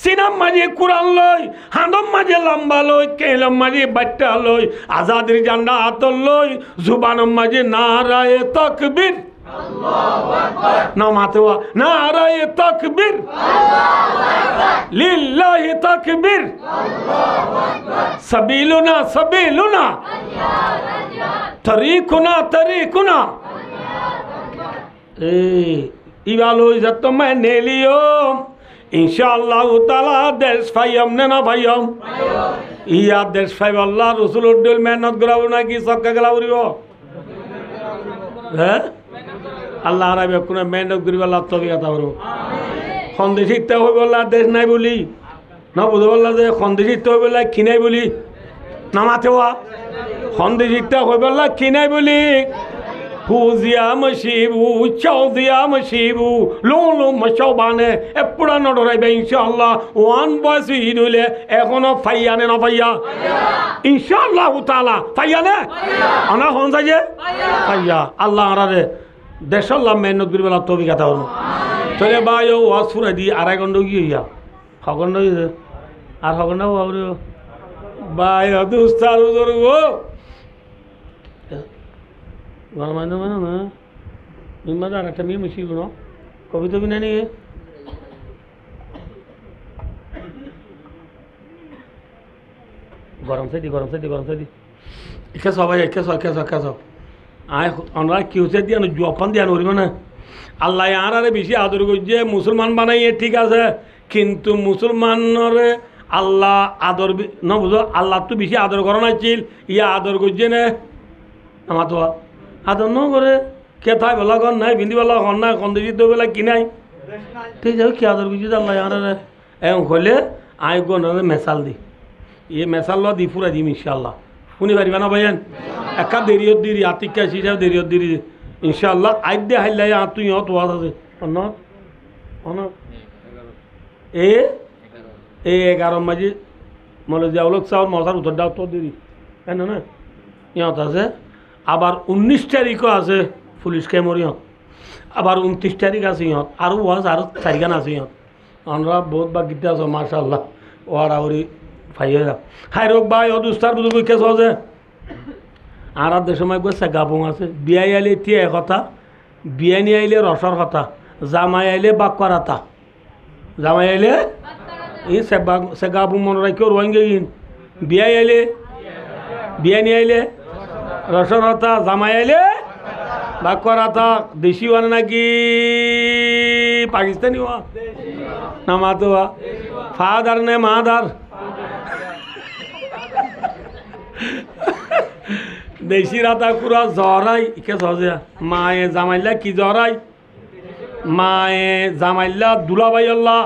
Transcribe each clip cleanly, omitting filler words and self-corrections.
সিনাম মাঝে কোরআন লই, হাঁদম মাঝে লম্বা লই, কেলম মাঝে বাট্টা লই, আজাদের জান্ডা আতর লই, জুবানম মাঝে নারায়ে তাকবীর নামাতেওয়া নারায়ে তাকবীর লিল্লাহি তাকবীর সাবিলুনা সাবিলুনা তরিকুনা তরিকুনা। ইবালো যত মানে লিও ইনশাআল্লাহ তাআলা দেশ ফাইয়াম না ফাইয়াম ইয়া দেশ ফাইব আল্লাহ রাসূলুর দল মেহনত করাবো নাকি সক্কা গলা উড়িব হ্যাঁ আল্লাহ রাবে কোন মেহনত করিব আল্লাহ তৌফিক আতা করো। খন্দেশিতে হইব আল্লাহ দেশ নাই বলি না বুঝো আল্লাহ যে খন্দেশিতে হইব আল্লাহ খিনাই বলি নামাতেওয়া খন্দেশিতে হইব আল্লাহ খিনাই বলি ফুজিয়া মশিবু চৌদিয়া মশিবু লোলো মশাবানে এপুরা নডরাইবে ইনশাআল্লাহ ওয়ান বয়স হিদুলে এখনো ফাইয়ানে না ফাইয়া ইনশাআল্লাহ তাআলা ফাইয়ানে আনা হন যাইয়ে ফাইয়া আল্লাহ আরারে দেশাল্লাহ মেহনত করিবেলা তৌফিক আতা করুন। তাহলে ভাই ও ওয়াজ ফুরাই দি আড়াই ঘন্টা গিয়া হগন্ড আর হগন্ড ভাই দুস্তার উজর ও গরম আইন মানে না মিমাদ আর একটা মেয়ে মিশিয়ে গুলো কবিতা বিনা নিয়ে গরম সাইদি গরম সাইদি গরম সাইদি একে সবাই একে সব একে সব একে সব আয় আমরা কি হচ্ছে দিয়ে জপান দিয়ে আনব না আল্লাহ আর আরে বেশি আদর করছে মুসলমান বানাইয়ে ঠিক আছে কিন্তু মুসলমানরে আল্লাহ আদর ন বুঝো আল্লাহ তো বেশি আদর করা নাছিল ইয়া আদর করছে না আমার তো আদর ন করে কে থাই বেলা ঘর নাই ভিন্দি বেলা ঘর নাই কন্দিজি তো বেলা কি নাই ঠিক আছে কি আদর করছি আল্লাহ আর এম হলে আই গন মেসাল দি ইয়ে মেসাল ল দি ফুরাই দিম ইনশাল্লাহ শুনি পারিবা না ভাইয়ান একা দেরিয়ত দিরি আতিকা সিসা দেরিয়ত দিরি ইনশাল্লাহ আইদে হাইলাই আর তুই হত ওয়াজ আছে অন্য অন্য এ 11 মাঝে মনে যে ওলক চাউল মশার উত্তর দাও তো দেরি কেন না ইহত আছে আবার 19 তারিখও আছে পুলিশ ক্যামরিয়ত আবার 29 তারিখ আছে ইহত আরও ওয়াজ আরও 4 গান আছে ইহত আমরা বহুত বা গীতা আছো মাশাআল্লাহ ওরা ওরি ফাইয়া যাও হাই রোগ ভাই ও দুস্তার বুঝু কে সহজে আর দেশের সময় গেছে গাবং আছে বিয়াই আইলে এতিয়া কথা বিয়াই নিয়ে আইলে রসর কথা জামাই আইলে বাক করাতা জামাই আইলে এই সে গাবং মনে রাখিও রোহিঙ্গে গিন বিয়াই আইলে বিয়াই নিয়ে আইলে রসর কথা জামাই আইলে বাক করাতা দেশি ওয়ান নাকি পাকিস্তানি ওয়া না মাতোয়া ফাদার নে মাদার দেশি রাতা কুরা জরাই কে সহজে মায়ে জামাইল্লা কি জরাই মায়ে জামাইল্লা দুলাবাই আল্লাহ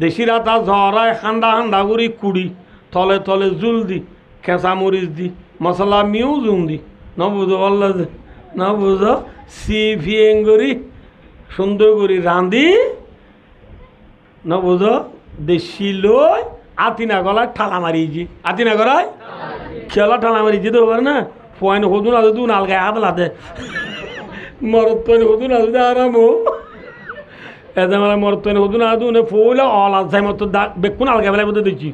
দেশি রাতা জরাই খান্ডা খান্ডা করি কুড়ি তলে তলে জুল দি খেঁচা মরিচ দি মশলা মিউ জুম দি ন বুঝো আল্লাহ ন বুঝো সি ফিয়েং করি সুন্দর করি রাঁধি ন বুঝো দেশি লই আতিনা গলায় ঠালা মারিয়েছি আতিনা গলায় খেলা ঠালা মারিয়েছি তো না পয়েন্ট হদুন আছে দু নালগায় হাত লাতে মরত পয়েন্ট হদুন আছে আরাম এতে মানে মরত পয়েন্ট হদুন আদু নে ফুলে অল আছে মতো বেকুন আলগা বেলায় বোধ দিচ্ছি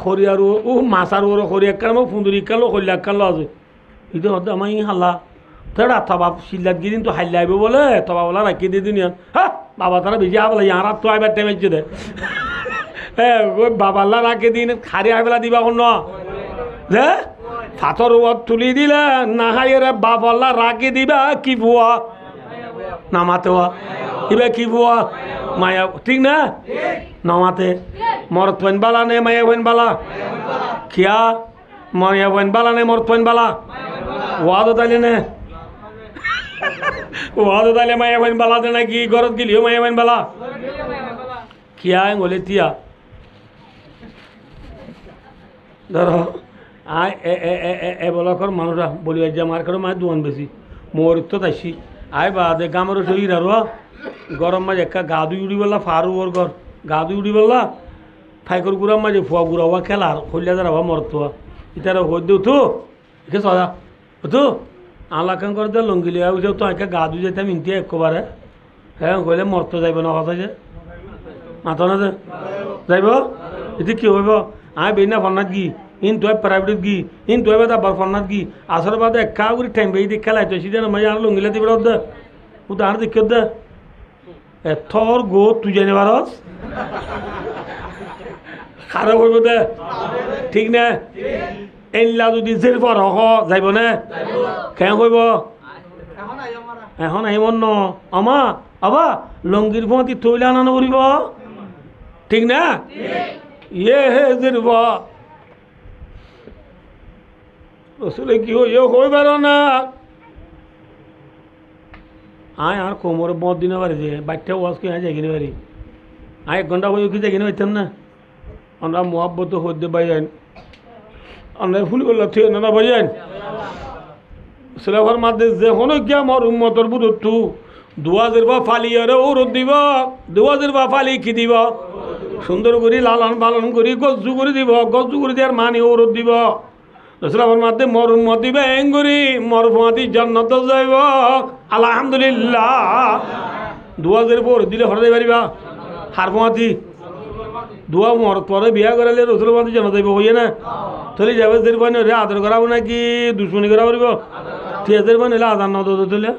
খরি আর ও মাছ আর ওর খরি একখান ফুন্দুরি একখান খল্লা একখান আছে ಇದು ಅಮ್ಮ ಹಲ್ಲ ತಡ ತಬಾ ಸಿಲ್ಲದ ಗಿರಿನ್ তো হাইলে আইবে বলে তবা বলা রাখি দিয়ে দিন হ্যাঁ বাবা তারা বেশি আবলা ইয়ার তো আইবার টাইম হচ্ছে দে হ্যাঁ ওই বাবাল্লা রাখি দিন খারি আইবেলা দিবা অন্য যে ফাতর ওয়াত তুলি দিলে না হাইরে বাবাল্লা রাখি দিবা কি বুয়া নামাতে হওয়া ইবা কি বুয়া মায়া ঠিক না নামাতে মরত পয়েন বালা নে মায়া পয়েন বালা খিয়া মায়া পয়েন বালা নে মরত পয়েন বালা ওয়াদো তাইলে নে ওয়াদো তাইলে মায়া পয়েন বালা দে নাকি গরত গিলিও মায়া পয়েন বালা খিয়া বলে তিয়া ধরো আয় এ বলকর মানুষরা বলি যে আমার কারো মায়ের দোয়ান বেশি মরিত তাইছি আয় বা দে গামর শরীর আর গরম মাঝে একা গা দুই উড়ি বললা ফারু ওর ঘর গা দুই উড়ি বললা ফাইকর গুড়ার মাঝে ফুয়া গুড়া হওয়া খেলা আর হইলে যারা হওয়া মরত হওয়া ইতারা হই দেও তো একে সদা তো আলাকান করে দে লঙ্গিলি তো একে গা দুই যেতাম ইন্তিয়া একবারে হ্যাঁ কইলে মরতে যাইবে না কথা যে মাথা না যাইব এটি কি হইব আয় বেনা ফন্নাত গি ইন তুই প্রাইভেট গি ইন তুই বাদা বার ফন্নাত গি আসর বাদে একা করে টাইম বেই দি খেলাই তো সিদিন মাই আর লঙ্গিলা দিবি দে উদাহরণ দেখি দে এথর গো তুই জানি পারস খারাপ হইব দে ঠিক না এনলা যদি জের পর হ যাইব না কেন কইব এখন আহিব ন আমা আবা লঙ্গির ফতি তৈলা আনানো করিব ঠিক না ইয়ে হে জের আসলে কি হইবার না আয় আর কোমরে বদ দিনে পারি যে বাচ্চা ওয়াজ কি যাই কিনে পারি আয় 1 ঘন্টা বই কি যাই কিনে পাইতাম না আমরা মোহাব্বত হইতে বাইন আমরা ফুল করলাম ঠিক না বাইন সিলেভার মাঝে যে কোনো কি আমার উম্মতর বুধু দুয়াজের বা ফালি আরে ও রোদ দিব দুয়াজের বা ফালি কি দিব সুন্দর করে লালন পালন করি গজ্জু করে দিব গজ্জু করে দেওয়ার মানে ও রোদ দিব সিলেভার মাঝে মর উম্মত দিবে এঙ্গুরি মর ফুয়াতি জান্নাত যাইব আলহামদুলিল্লাহ দুয়াজের পর দিলে হরে পারিবা হার ফুয়াতি দুয়া মর পরে বিয়া করালে রসুলের মাঝে জানা যাইব হইয়ে না চলে যাবে দের বানি রে আদর করাবো নাকি দুশ্মনী করা পারিব ঠিক বানি এলে আদান না তুলে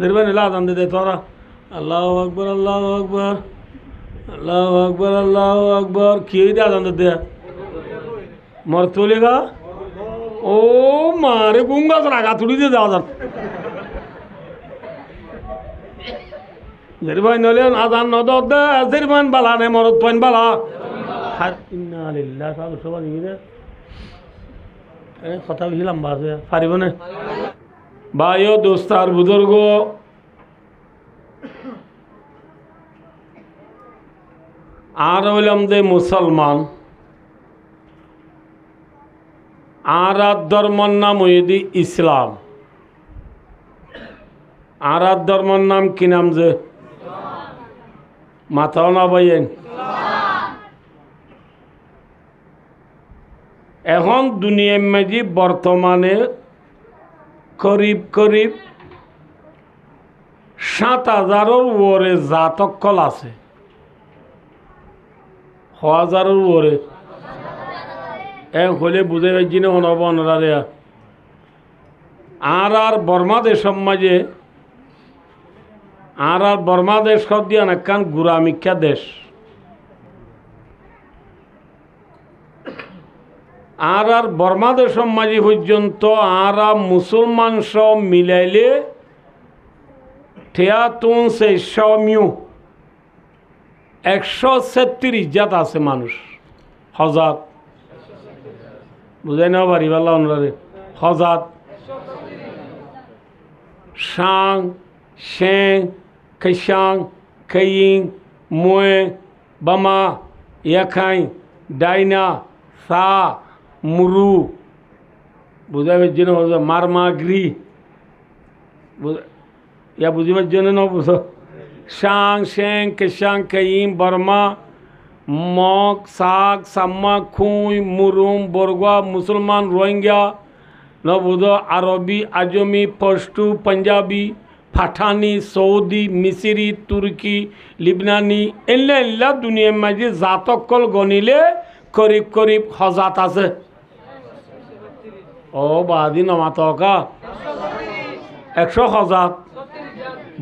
দের বানি এলে আদান দে তোরা আল্লাহ আকবর আল্লাহ আকবর আল্লাহ আকবর আল্লাহ আকবর কি দে আদান দে মর তোলে গা ও মারে গুঙ্গা রাগা তুড়ি দিয়ে যাওয়া যান জেরবান নলে আদান নদ দে জেরবান বালা নে মরত পয়েন বালা ইন্না লিল্লাহ সাধু সবাই দিবি কথা বেশি লম্বা আছে পারিব না ভাইও দোস্তার বুজুর্গ আর হইলাম যে মুসলমান আর ধর্মর নাম হইদি ইসলাম আর ধর্মর নাম কি নাম যে মাথাও না বাইন এখন দুনিয়ার মাঝে বর্তমানে করিব 7,000-এর ওরে জাতকল আছে 1,000-এর ওরে হলে বুঝে পাইছি না হনব অনরারে আর বর্মা দেশের মাঝে আর বর্মা দেশ সব দিয়ে অনেকখান গুড়ামিক্ষা দেশ আর বর্মা দেশের মাঝে পর্যন্ত আর মুসলমান সব মিলাইলে ঠেয়াতুন 136 জাত আছে মানুষ হজাত বুঝাই না পারি পাল্লা ওনারে হজাত সাং শেং খেসাং খেইং মোয়ে বামা ইয়াখাই ডাইনা সা মুরু বুঝাইবার জন্য মারমাগ্রি ইয়া বুঝিবার জন্য ন বুঝো শাং শেং কেশাং কেইম বর্মা মগ সাগ সাম্মা খুঁই মুরুম বরগুয়া মুসলমান রোহিঙ্গা ন বুঝো আরবি আজমি পশতু পাঞ্জাবি পাঠানি সৌদি মিসরি তুর্কি লিবনানি এল্লা দুনিয়ার মাঝে জাতকল গনিলে করিব হজাত আছে ও বাদি নমাতকা 100 হজাত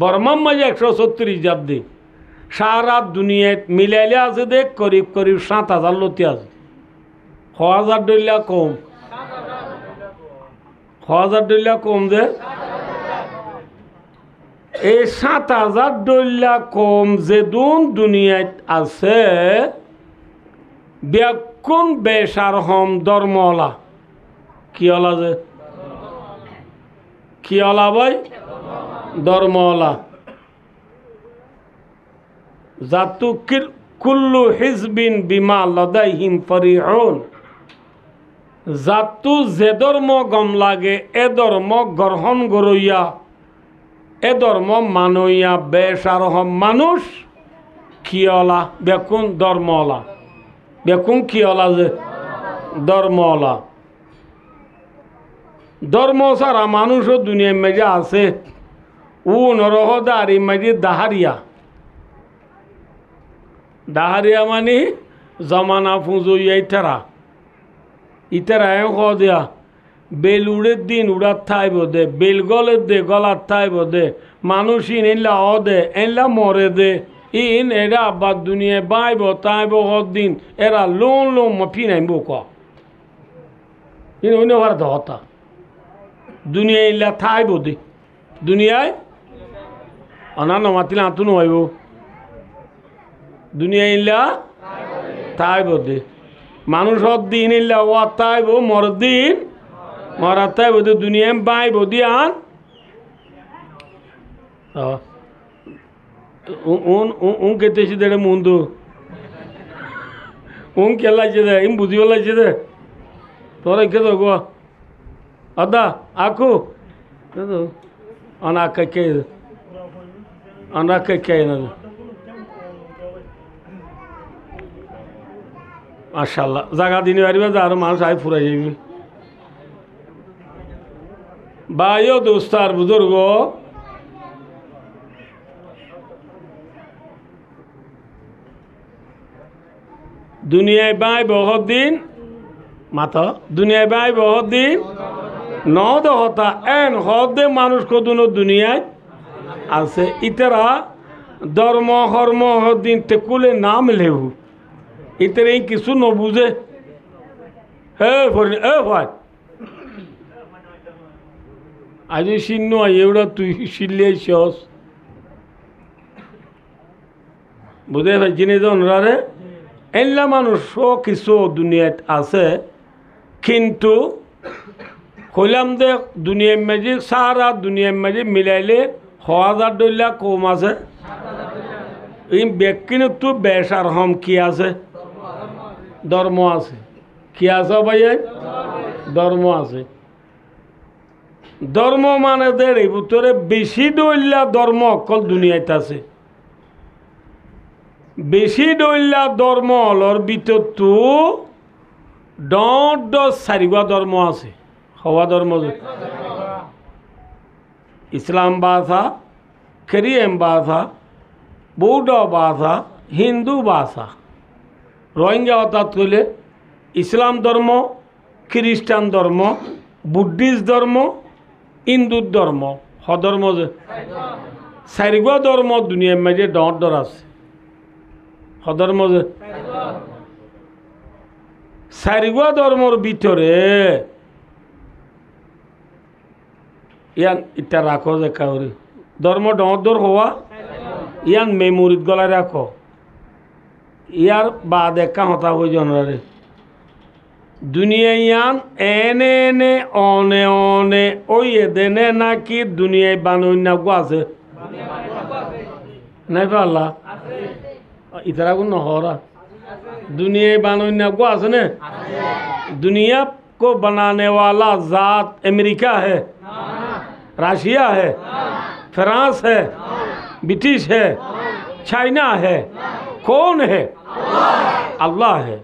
বর্মার মাঝে 136 জাত দে সারা দুনিয়াত মিলাইলে আছে দে করিব 7,000 লতি আছে 1,000 ডলিয়া কম 1,000 ডলিয়া কম দে এই 7,000 ডলিয়া কম যে দুনিয়াত আছে ব্যাকুন বেশার হম ধর্মওয়ালা কিওলা যে কিওলা ভাই ধর্মওয়ালা জাতু কুল্লু হিজবিন বিমা লাদাইহিম ফরিহুন জাতু যে ধর্ম গম লাগে এ ধর্ম গ্রহণ করইয়া এ ধর্ম মানইয়া বেশার হম মানুষ কিওলা বেকুন ধর্মওয়ালা বেকুন কিওলা যে ধর্মওয়ালা ধর্ম সারা মানুষও দুনিয়ার মাঝে আছে ও নরহদারি মাঝে দাহারিয়া দাহারিয়া মানে জমানা পুঁজো ইতারা দিয়া বেল উড়ের দিন উড়ার থাইব দে বেল গলের দে গলার থাইব দে মানুষ ইন এনলা দে এনলা মরে দে ইন এরা আবার দুনিয়ায় বাইব তাইব দিন এরা লোন লোন ফিনাইব অন্য ভারত হতা দুনিয়ায় ইল্লা থাইব দে দুনিয়ায় অনান্য মাতিলে আতুন হইব দুনিয়া ইল্লা তাইব দে মানুষ দিন ইল্লা ওয়া তাইব মর দিন মরা তাইব দে দুনিয়ায় বাইব দিয়ান কেতেছি দে মুন্দু কেলাইছে দে ইম বুঝি পেলাইছে দে তোরা কে তো গো আদা আকু অনাকে কে অনাকে কে না মাশাআল্লাহ জায়গা দিনে পারিবে যে আরো মানুষ আই ফুরাই যাবি ভাইও দোস্তার বুজুর্গ দুনিয়ায় বাই বহুত দিন মাথা দুনিয়ায় বাই বহুত দিন নদ হতা এন হদে মানুষ কদুনো দুনিয়ায় আছে ইতারা ধর্ম হর্ম দিন টেকুলে নাম লেহু ইতারা এই কিছু নবুঝে ভাই আজ শিন্ন এওড়া তুই শিল্লে সস বুঝে ভাই জিনে রে এনলা মানুষ কিছু দুনিয়াত আছে কিন্তু কইলাম দে দুনিয়ার মাঝে সারা দুনিয়ার মাঝে মিলাইলে 1000 ডলার কম আছে এই ব্যক্তিনতো বেসার হম কি আছে ধর্ম আছে কি আছে ভাই ধর্ম আছে ধর্ম মানে দের ভিতরে বেশি ডইলা ধর্ম অকল দুনিয়াতে আছে বেশি ডইলা ধর্ম হলর ভিতর তো চারিগা ধর্ম আছে হওয়া ধর্ম ইসলাম ভাষা খ্রিস্টান ভাষা বৌদ্ধ ভাষা হিন্দু ভাষা রোহিঙ্গা অর্থাৎ কইলে ইসলাম ধর্ম খ্রিস্টান ধর্ম বুদ্ধিস্ট ধর্ম হিন্দু ধর্ম হধর্ম যে চারিগা ধর্ম দুনিয়ার মাঝে ডর আছে হধর্ম যে চারিগা ধর্মর ভিতরে ইয়ান ইটা রাখো যে কাউরি ধর্ম ডর হওয়া ইয়ান মেমোরিত গলায় রাখো ইয়ার বাদ একা হতা হয়ে জনরে দুনিয়া ইয়ান এনে এনে অনে অনে ওই এদেনে নাকি দুনিয়ায় বানন্যা গো আছে নাই পাল্লা ইতারা কোন নহরা दुनिया बानोन्या को आसने दुनिया को बनाने वाला जात अमेरिका है रशिया है फ्रांस है ब्रिटिश है चाइना है कौन है अल्लाह है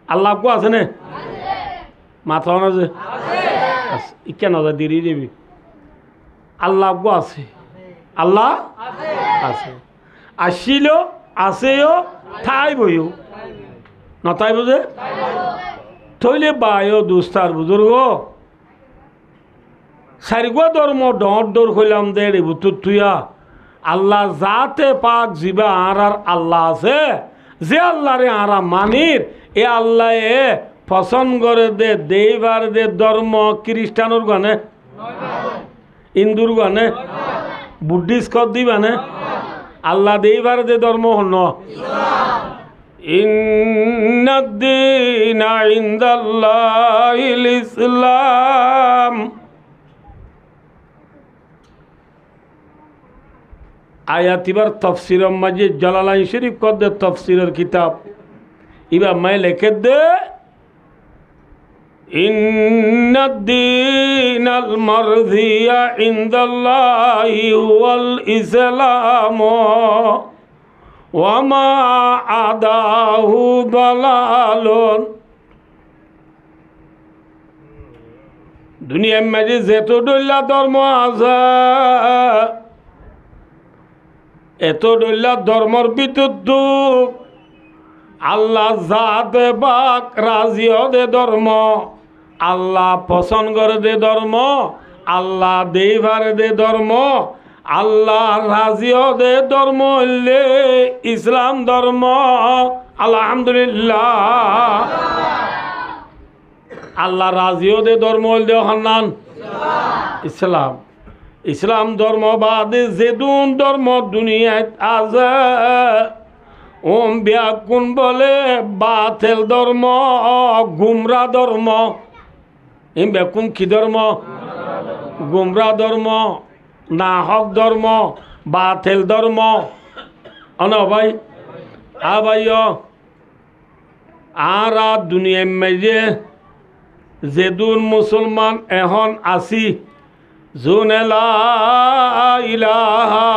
अल्लाह को आसने माथा होना से क्या नजर दे रही भी अल्लाह को आसे अल्लाह आसे आशिलो आसेयो थाई बयो नताई बुझे थोले बायो दोस्तार बुजुर्ग सारिगो धर्म डर डर हইলাম दे रे बुतु तुया अल्लाह जाते पाक जिबा आरार अल्लाह আছে যে আল্লাহ রে আরা মানির এ আল্লাহ এ পছন্দ করে দে দেইবার দে ধর্ম খ্রিস্টানর গনে হিন্দুর গনে বুদ্ধিস্ট কর দিবানে আল্লাহ দেইবার দে ধর্ম হন ইন্নাদ-দীনা ইনদাল্লাহিল ইসলাম आयातिबार तफसीर माजे जलालाइन शरीफ कर दे तफसीर किताब इबा मैं लिखे दे इन्नद-दीनल मर्ज़िया इंदल्लाहि हुवल इस्लाम वमा आदाहु दलालुन दुनिया में जेतो डल्ला धर्म आछे এত ডল্লা ধর্মর ভিতর তো আল্লাহ জাতে পাক রাজিও দে ধর্ম, আল্লাহ পছন্দ করে দে ধর্ম, আল্লাহ দেইভারে দে ধর্ম, আল্লাহ রাজিও দে ধর্ম হইলে ইসলাম ধর্ম। আলহামদুলিল্লাহ। আল্লাহ রাজিও দে ধর্ম হইলে হন্নান ইসলাম। ইসলাম ধর্ম বাদে যেদুন ধর্ম দুনিয়াত আছে ওম ব্যাকুন বলে বাতেল ধর্ম, গুমরা ধর্ম। এম ব্যাকুন কি ধর্ম? গুমরা ধর্ম, না হক ধর্ম, বাতেল ধর্ম। অন ভাই ভাই আর দুনিয়া মেজে যেদুন মুসলমান এখন আসি জুন লা ইলাহা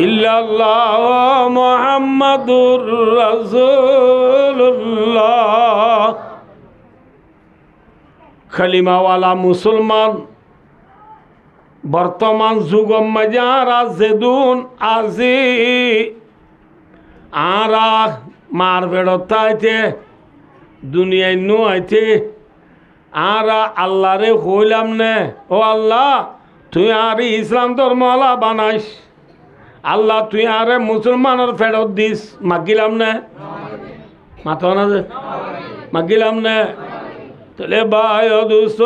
ইল্লাল্লাহ মুহাম্মাদুর রাসূলুল্লাহ কালিমাওয়ালা মুসলমান বর্তমান যুগ মাজারা যেদুন আজি আরা মার বেড়তাইতে দুনিয়ায় নু আইতে আরা আল্লাহরে হইলাম নে, ও আল্লাহ তুই আর ইসলাম ধর্মওয়ালা বানাইস, আল্লাহ তুই আরে মুসলমানের ফেরত দিস, মাগিলাম নে? মাথা না যে মাগিলাম নে? তাহলে ভাই দোস্ত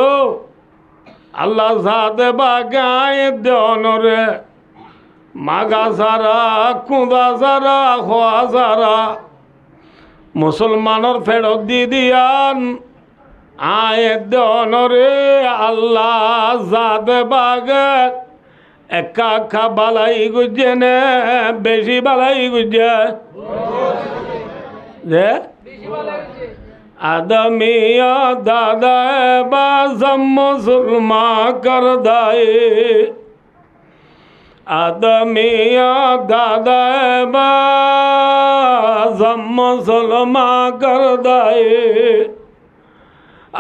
আল্লাহ সাথে বাগায় দনরে মাগা সারা কুঁদা সারা খোয়া সারা মুসলমানের ফেরত দি দিয়ান আয় দনরে আল্লাহ সাথে বাগে একা খা বালাই গুজে নে বেশি বালাই গুজে যে আদমিয়া দাদা বাজম মুসলমা কর দায়ে, আদমিয়া দাদা বাজম মুসলমা কর দায়ে,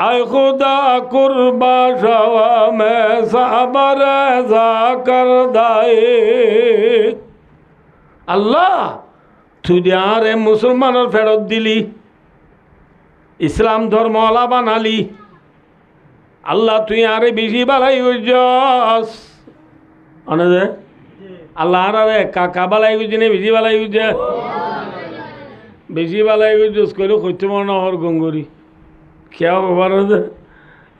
আয় খুদা কুরবা শওয়া মে সাবর যা কর দায়ে। আল্লাহ তুই আরে মুসলমানের ফেরত দিলি, ইসলাম ধর্মওয়ালা বানালি, আল্লাহ তুই আরে বেশি বালাই গুজস অনে আল্লাহ আরে কাকা বালাই গুজি নে বেশি বালাই গুজে? বেশি বালাই গুজস কইলে কইতে মনে হর গঙ্গরি খেয়া ব্যাপার আছে।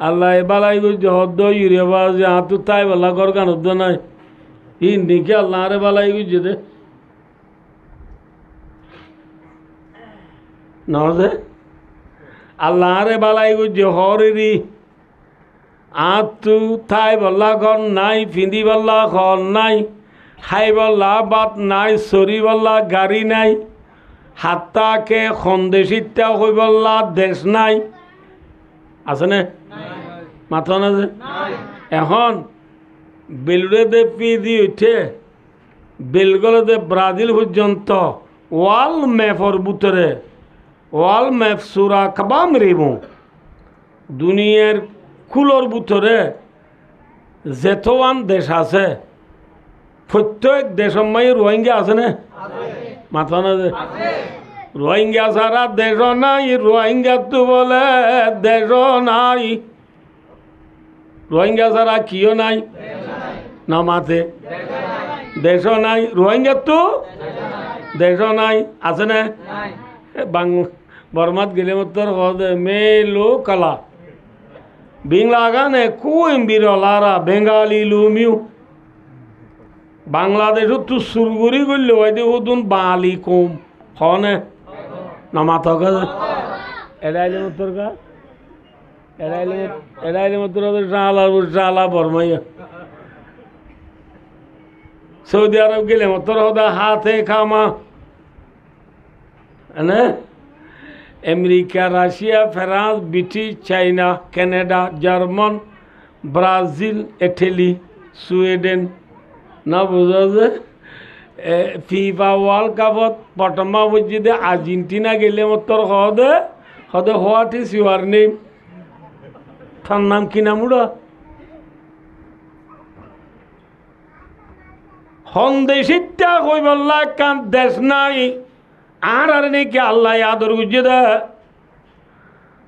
আল্লাহ এ বালাই গুজ হদ্দ ইউরিয়া বাজে হাতু তাই বলা কর গান হদ্দ নাই ই নিকে আল্লাহ আরে বালাই গুজে দে নজে আল্লাহ রে বালাই গুজে হরি আতু থাই বল্লা ঘর নাই, ফিন্দি বল্লা ঘর নাই, খাই বল্লা বাত নাই, চরি বল্লা গাড়ি নাই, হাত্তাকে সন্দেশিতা হই বল্লা দেশ নাই, আছে নে? মাথা না যে এখন বেলুড়ে দে পিদি উঠে বেলগলে দে ব্রাজিল পর্যন্ত ওয়াল ম্যাপর ভিতরে ওয়াল ম্যাপ সুরা কাবাম রিবু দুনিয়ার কুলোর ভিতরে যেতওয়ান দেশ আছে প্রত্যেক দেশের মাই রোহিঙ্গা আছে না? মাথা না যে রোহিঙ্গা সারা দেশ নাই, রোহিঙ্গা তো বলে দেশ নাই, রোহিঙ্গা সারা কিও নাই না মাথে দেশ নাই, রোহিঙ্গা তো দেশ নাই, আছে না? বর্মাত গেলে মতর হদে মেলো কালা বিংলা গানে কুইম বিরলারা বেঙ্গালি লুমিউ বাংলাদেশ তো সুরগুরি করলে হয়তো ওদুন বালি কম হনে না মাথা কাজ এড়াইলে মতর কা এড়াইলে মতর শালা বর্মাইয়া সৌদি আরব গেলে মতর হদা হাতে খামা এনে America, Russia, France, British, China, Canada, German, Brazil, Italy, Sweden না বোঝা যে ফিফা ওয়ার্ল্ড কাপত প্রথমা বুঝিদে আর্জেন্টিনা গেলে মতর হদে হদে হোয়াট ইজ ইউর নেম তার নাম কি নাম উড়া সন্দেশিতা কই বললা কান দেশ নাই আর নাকি আল্লাহ আদর গুজে দে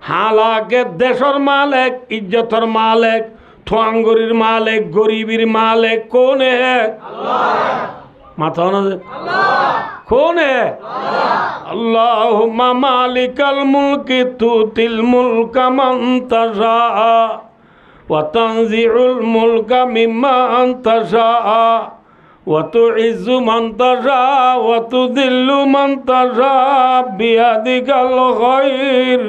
হালাকে দেশর মালেক ইজ্জতর মালেক থোয়াঙ্গরির মালেক গরিবির মালেক কোন হে মাথা না কোন হে আল্লাহুম্মা মালিকাল মুলকি তুতিল মুলকা মান তাশা ওয়া তানজিউল মুলকা মিম্মান তাশা ওয়া তুইজ্জু মান তাশা ওয়া তুযিল্লু মান তাশা বিয়াদিকাল খায়র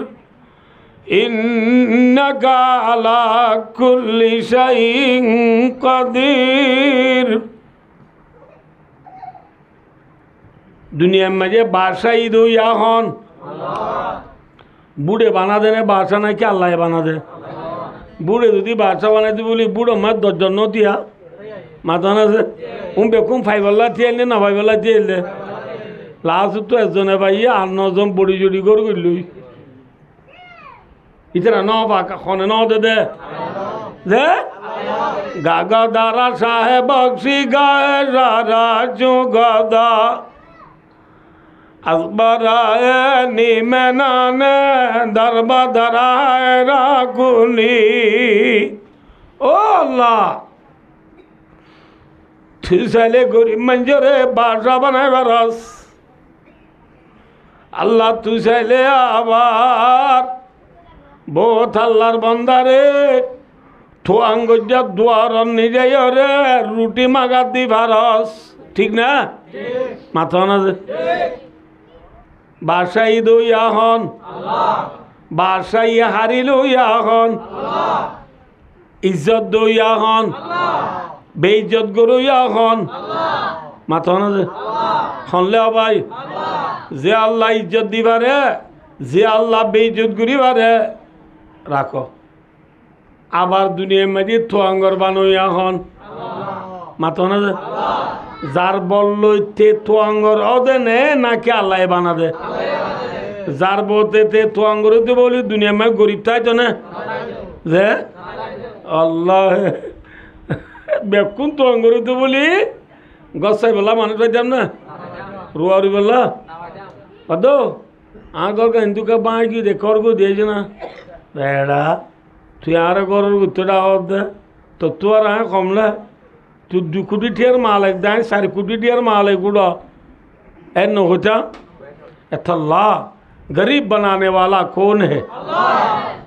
ইন্নাকা আলা কুল্লি শাইইন কাদির। দুনিয়ার মাঝে বাদশাহ ঈদ হইয়া হন বুড়ে বানা দেনে বাদশাহ নাকি আল্লাহ বানা দে বুড়ে যদি বাদশাহ বানাইতে বলি বুড়ো মার 10 জন দিয়া মাথা আছে বেকুম ফাইবাল্লা থিয়াইলে না ফাইবাল্লা থিয়াইলে লাস্ট তো একজনে পাইয়া 8-9 জন বড়ি জড়ি করে গেলই ইতরা ন পাকা খনে ন দে দে গাগা দারা সাহেব বক্সি গায়ে রারা জুগদা আসবারায়ে নিমেনানে দরবা দরায়ে রাগুলি। ও আল্লাহ তুই চাইলে গরিব মঞ্জরে বাদশা বানাই বারস আল্লাহ তুই চাইলে আবার বহুত আল্লাহর বন্দারে থোয়াঙ্গজা দুয়ার নিজে রে রুটি মাগাত দি ভারস ঠিক না মাথা না বাদশাহী দইয়া হন বাদশাহী হারিল হইয়া হন ইজ্জত দইয়া হন বেইজ্জত গরইয়া হন মাথা না হনলে ভাই যে আল্লাহ ইজ্জত দিবারে যে আল্লাহ বেইজ্জত করিবারে রাখো আবার দুনিয়ার মাঝে থোয়াঙ্গর বানইয়া হন মাথা না যার বললইতে থোয়াঙ্গর অদেনে নাকি আল্লাহ বানা দে যার বলতে থোয়াঙ্গরতে বলি দুনিয়ার মাঝে গরিব তাই তো না যে আল্লাহ বেকুন থোয়াঙ্গরতে বলি গছাই বলা মানুষ পাইতাম না রুয়ারি বললা অদো আগর হিন্দুকে বাঁশ গিয়ে দে করগো দিয়েছে না বেড়া তুই আর গরুর উত্তরটা দে তো তু আর কমলে তুই 2 কোটি টিয়ার মাল এক দেয় 4 কোটি টিয়ার মাল এগুলো এ নহতা अल्लाह गरीब बनाने वाला कौन है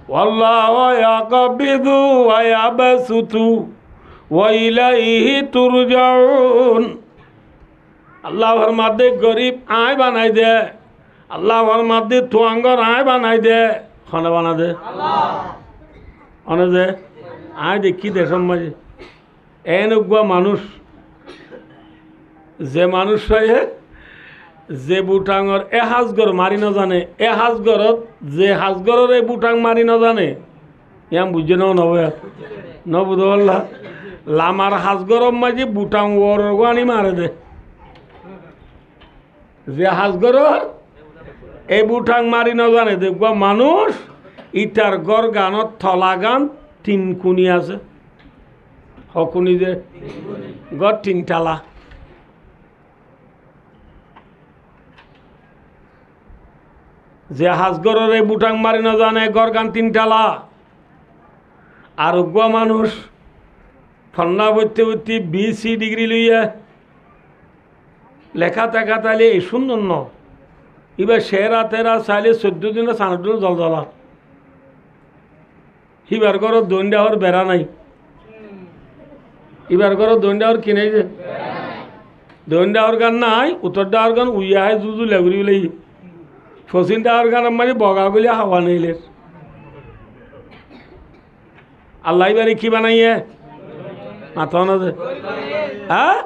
वल्लाह याकबिदु व याबसुतु व इलैहि तुरजाउन। अल्लाह फरमाते गरीब आय बनाई दे अल्लाह फरमाते थोआंगर आय बनाई दे खाना बना दे अने दे आय देखी दे समझ एनुगुआ मानुष जे मानुष है যে বুটাঙর এ হাজগর মারি না জানে এ হাজগরত যে হাজগরের এই বুটাং মারি না জানে ইয়াম বুঝে নাও নবে নবুদল্লা লামার হাজগরম মাঝে বুটাং ওর আনি মারে দে যে হাজগরর এই বুটাং মারি না জানে দেখবা মানুষ ইটার গর গানত থলা গান 3 কুনি আছে হকুনি যে গর 3 টালা যে হাজগরের এই বুটাং মারি না জানে গর গান 3 টালা আর উগুয়া মানুষ ঠান্ডা বইতে বইতে 20 ডিগ্রি লইয়া লেখা দেখা তাইলে এই সুন্দর ন এবার সেরা তেরা চাইলে 14 দিনে 14 দিন জল জ্বলা হিবার ঘর দৈন্ডাহর বেড়া নাই এবার ঘর দৈন্ডাহর কিনে যে দৈন্ডাহর গান নাই উত্তর ডাহর গান উইয়া হয় জুজু লেগুরি লাই ফসিন ডাহর গান মানে বগাগুলি হাওয়া নেইলে আল্লাহ এবারে কি বানাইয়ে মাথা না যে হ্যাঁ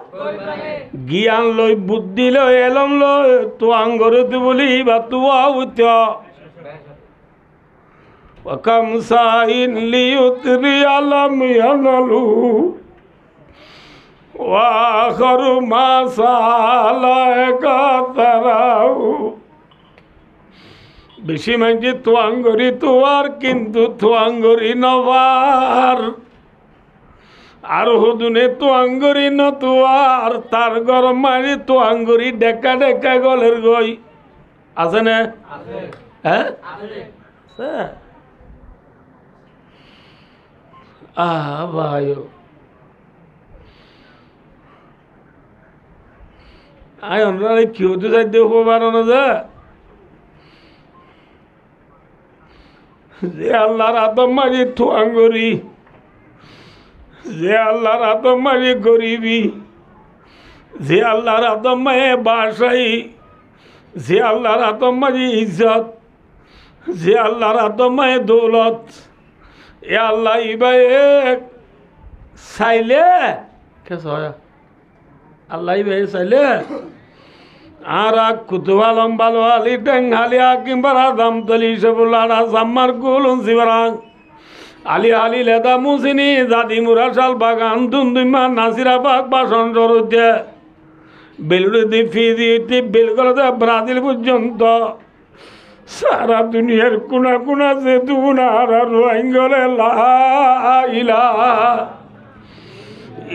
জ্ঞান লই বুদ্ধি লই এলম লই তো আঙ্গরতে বলি বা তুয়া উত্য ওয়াকাম সাইন লিউতরি আলম ইয়ানালু ওয়া আখরু মা সালাকা তারাউ। বেশি মাঝে তো আঙ্গরি তোয়ার কিন্তু তো আঙ্গরি নবার আর হুদুনে তো আঙ্গুরি ন তোয়ার তার গরম মারি তো আঙ্গুরি ডেকা ডেকা গলের গই আছে না? হ্যাঁ ভাই আয় আমরা কি হতে চাই দেখবো পারো না যে আল্লাহর আদম মারি থুয়াঙ্গরি, যে আল্লাহর আদম মারি গরিবি, যে আল্লাহর আদম মায়ে বাসাই, যে আল্লাহর আদম মারি ইজ্জত, যে আল্লাহর আদম মায়ে দৌলত, এ আল্লাহ ইবাই চাইলে কেস হয় আল্লাহ ইবাই চাইলে আর কুতুব আলম বালো আলী টেঙ্গালি কিংবা রাধাম তলি সবুল্লারা জাম্মার গুলুন শিবরাং আলী আলী লেদা মুসিনি জাদি মুরাশাল বাগান দুমদুমা নাসিরা বাগ বাসন সরুতে বেলুড়ি ফিজি বেলগলতে ব্রাজিল পর্যন্ত সারা দুনিয়ার কোনা কোনা যে দুনার রোহিঙ্গলে লা ইলাহা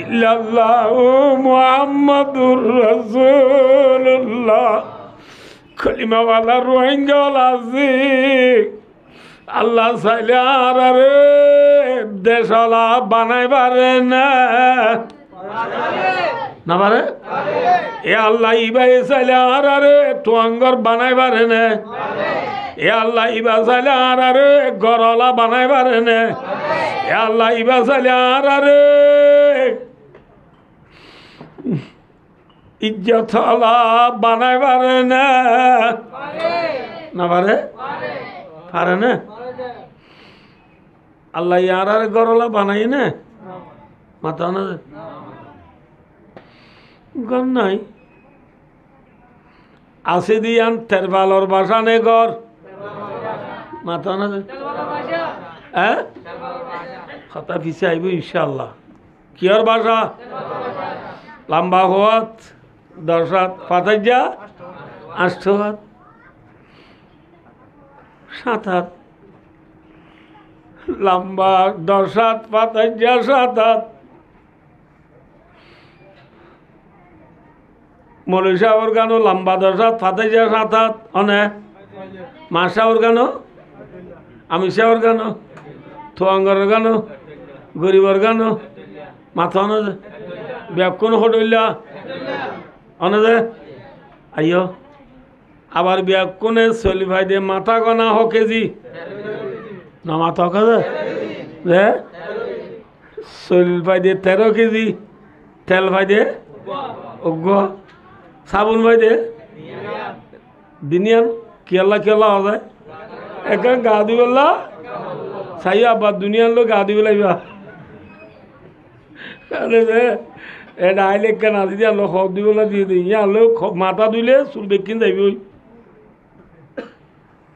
ইল্লাল্লাহু মুহাম্মাদুর রাসূলুল্লাহ কলিমাওয়ালা রোহিঙ্গা আছে আল্লাহ চাইলে আর দেশলা বানাই পারে না না পারে এ আল্লাহ ইবাই চাইলে আর তোয়াঙ্গর বানাই পারে না এ আল্লাহ ইবা চাইলে আর গরলা বানাই পারে না এ আল্লাহ ইবা চাইলে আর ইজ্জতলা বানাই পারে না না পারে পারে না আল্লাহ ইয়ার আর গরলা বানাই না মাথা না ঘর নাই আছে দিয়ান তেরবালর বাসা নে ঘর মাথা না হ্যাঁ কথা পিছে আইব ইনশাল্লাহ কিয়র বাসা লম্বা হওয়াত 10 হাত 5 যা 8 হাত 7 হাত লম্বা 10 হাত 5 যা 7 হাত মৌলিশা অর্গানো লম্বা 10 হাত 5 যা 7 হাত অনে মাসা অর্গানো আমিষা অর্গানো থোয়াঙ্গর অর্গানো গরিব অর্গানো মাথা অনে ব্যাকুন হটইলা অনে যে আইয় আবার ব্যাকুনে চলি ভাই দিয়ে মাথা গনা হ কেজি না মাথা কাজে যে চলি ভাই দিয়ে 13 কেজি তেল ভাই দিয়ে অজ্ঞ সাবুন ভাই দিয়ে দিনিয়ান কেলা কেলা হওয়া যায় একা গা দিবেলা চাই আবার দুনিয়ার লোক গা দিবে লাগবা এটা আইলে কেন আজি দিয়ে আলো খব দিবেলা দিয়ে দিই ইয়া আলো মাথা ধুইলে চুল বেকিন যাবি ওই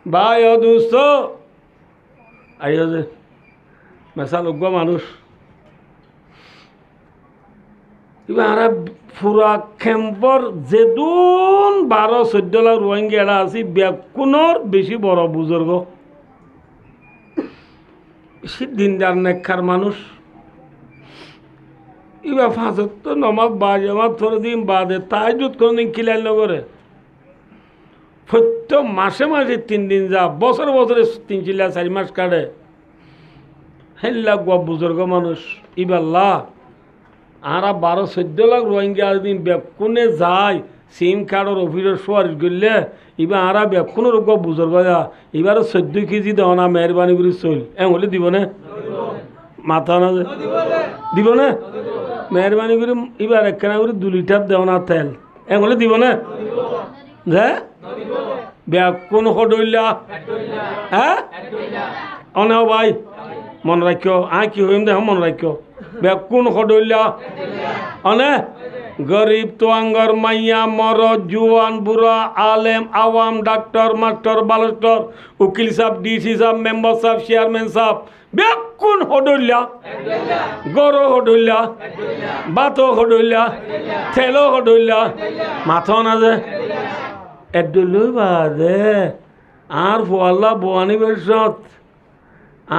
ভাই ও দোস্ত আইও যে মেসা লোক মানুষ এবার পুরা খেম্পর যেদুন 12-14 লাখ রোহিঙ্গা আছি ব্যাকুণর বেশি বড় বুজুর্গ বেশি দিনদার নেককার মানুষ এবার 5 তো নমাজ বাজে আমার 3 দিন বাদে তাই দুধ কোনদিন খিলাইল করে প্রত্যেক মাসে মাসে 3 দিন যা বছরে বছরে 3-4 মাস কাটে হেল্লা গোয়া বুজুর্গ মানুষ ইবাল্লাহ আর 12-14 লাখ রোহিঙ্গা দিন ব্যাকুনে যায় সিম কার্ডের অফিসের সুয়ারিশ করলে এবার আর ব্যাকুনের গো বুজুর্গ যা এবার 14 কেজি দেওয়া না মেহরবানি করে চল হলে দিব না মাথা না দিব না মেহরবানি করে এবার একখানা করে 2 লিটার দেওয়া না তেল হলে দিব না যে ব্যাকুন হডইলা হ্যাঁ অনেও ভাই মনে রাখিও কি হইম দেখ মনে রাখিও ব্যাকুন হডইলা অনে গরিব তোয়াঙ্গর মাইয়া মর জুয়ান বুড়া আলেম আওয়াম ডাক্তার মাস্টার বালস্টার উকিল সাহেব ডিসি সাহেব মেম্বার সাহেব চেয়ারম্যান সাহেব ব্যাকুন হডইলা গরো হডইলা বাতো হডইলা থেলো হডইলা মাথা না যে এডলই বাদে আর ফোয়াল্লা বোয়ানি বেশত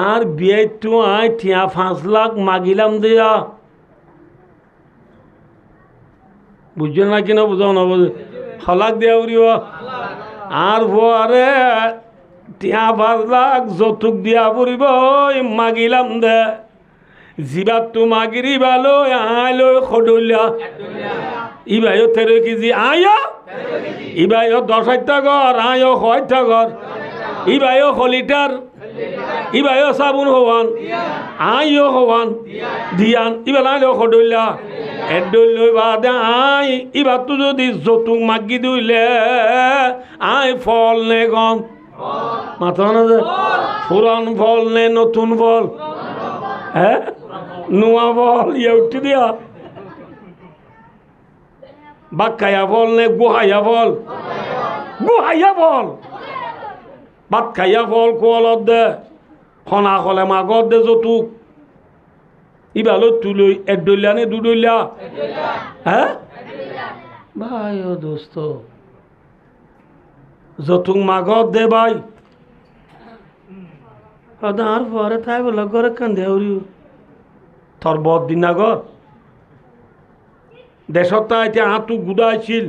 আর বিয়ে তো আয় ঠিয়া 5 লাখ মাগিলাম দিয়া বুঝছো না কিনা বুঝাও না বুঝে হলাক দিয়া উড়িব আর পরে টিয়া 5 লাখ যৌতুক দিয়া পড়িব মাগিলাম দে জিবাত তো মাগিরি ভালো আইলো খডলিয়া ইবাইও 13 কেজি আইও ইবাইও 10 ঘর আইও 6 ঘর ইবাইও লিটার ইবাইও সাবুন হওয়ান আইও হওয়ান দিয়ান ইবা আইলো খডলিয়া এডল বাদে আই ইবা তো যদি যৌতুক মাগি দিলে আই ফল নে গম মাথা না যে পুরান ফল নে নতুন ফল হ্যাঁ নুয়া ফল ইয়ে উঠি দিয়া বাক্কায়া ফল নে গুহাইয়া ফল গুহাইয়া ফল বাত খাইয়া ফল কোয়ালত দে খনা খলে মাগত দে যৌতুক ইবালো তুলই 1 ডলিয়া নে 2 ডলিয়া হ্যাঁ ভাই ও দোস্ত যৌতুক মাগত দে ভাই আর পরে তাই বলে ঘরে কান্দে উড়ি তোর বদ দিন আগর দেশত এতিয়া হাতু গুদাইছিল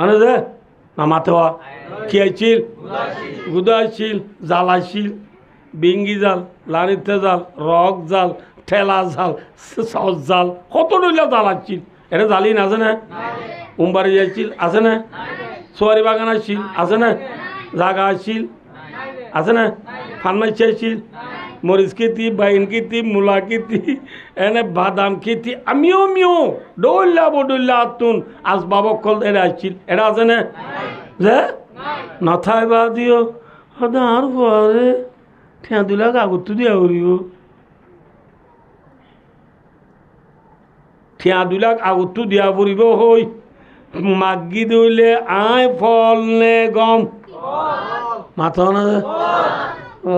আনে যে নামাতে হওয়া কি আইছিল গুদাইছিল জ্বালাইছিল বিঙ্গি জাল লানিতে জাল রক জাল ঠেলা জাল সস জাল কত ডইলা জ্বালাচ্ছিল এটা জ্বালি না আছে না উমবাড়ি যাইছিল আছে না সোয়ারি বাগান আসছিল আছে না জাগা আসছিল আছে না ফানমাই চাইছিল মরিচ খেতি বাইন খেতি মূলা খেতি এনে বাদাম খেতি আমিও ডইলা বডইলা আতুন আসবাবক কল এরা আসছিল এটা আছে না যে নাথায় বা দিও আর পরে ঠেঁ 2 লাখ আগত দিয়া উড়িব ঠেঁ 2 লাখ আগত দিয়া পড়িব হই মাগি দইলে আই ফল নে গম মাথা না ও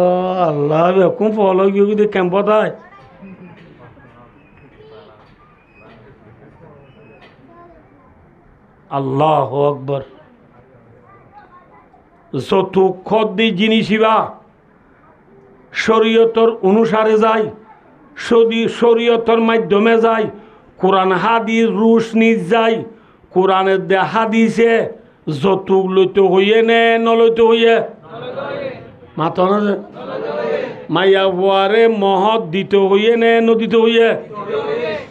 আল্লাহ বেকুম ফল গিয়ে কিন্তু ক্যাম্পত হয় আল্লাহ আকবর যৌতুক খদ্দি জিনিসিবা শরীয়তর অনুসারে যায় শরীয়তর মাধ্যমে যায় কোরআন হাদিস রুশনি যায় কোরআনের দে হাদিসে যৌতুক লইতে হইয়ে নে নলইতে হইয়ে মাথা না মাইয়া বুয়ারে মহৎ দিতে হইয়ে নে নদিতে হইয়ে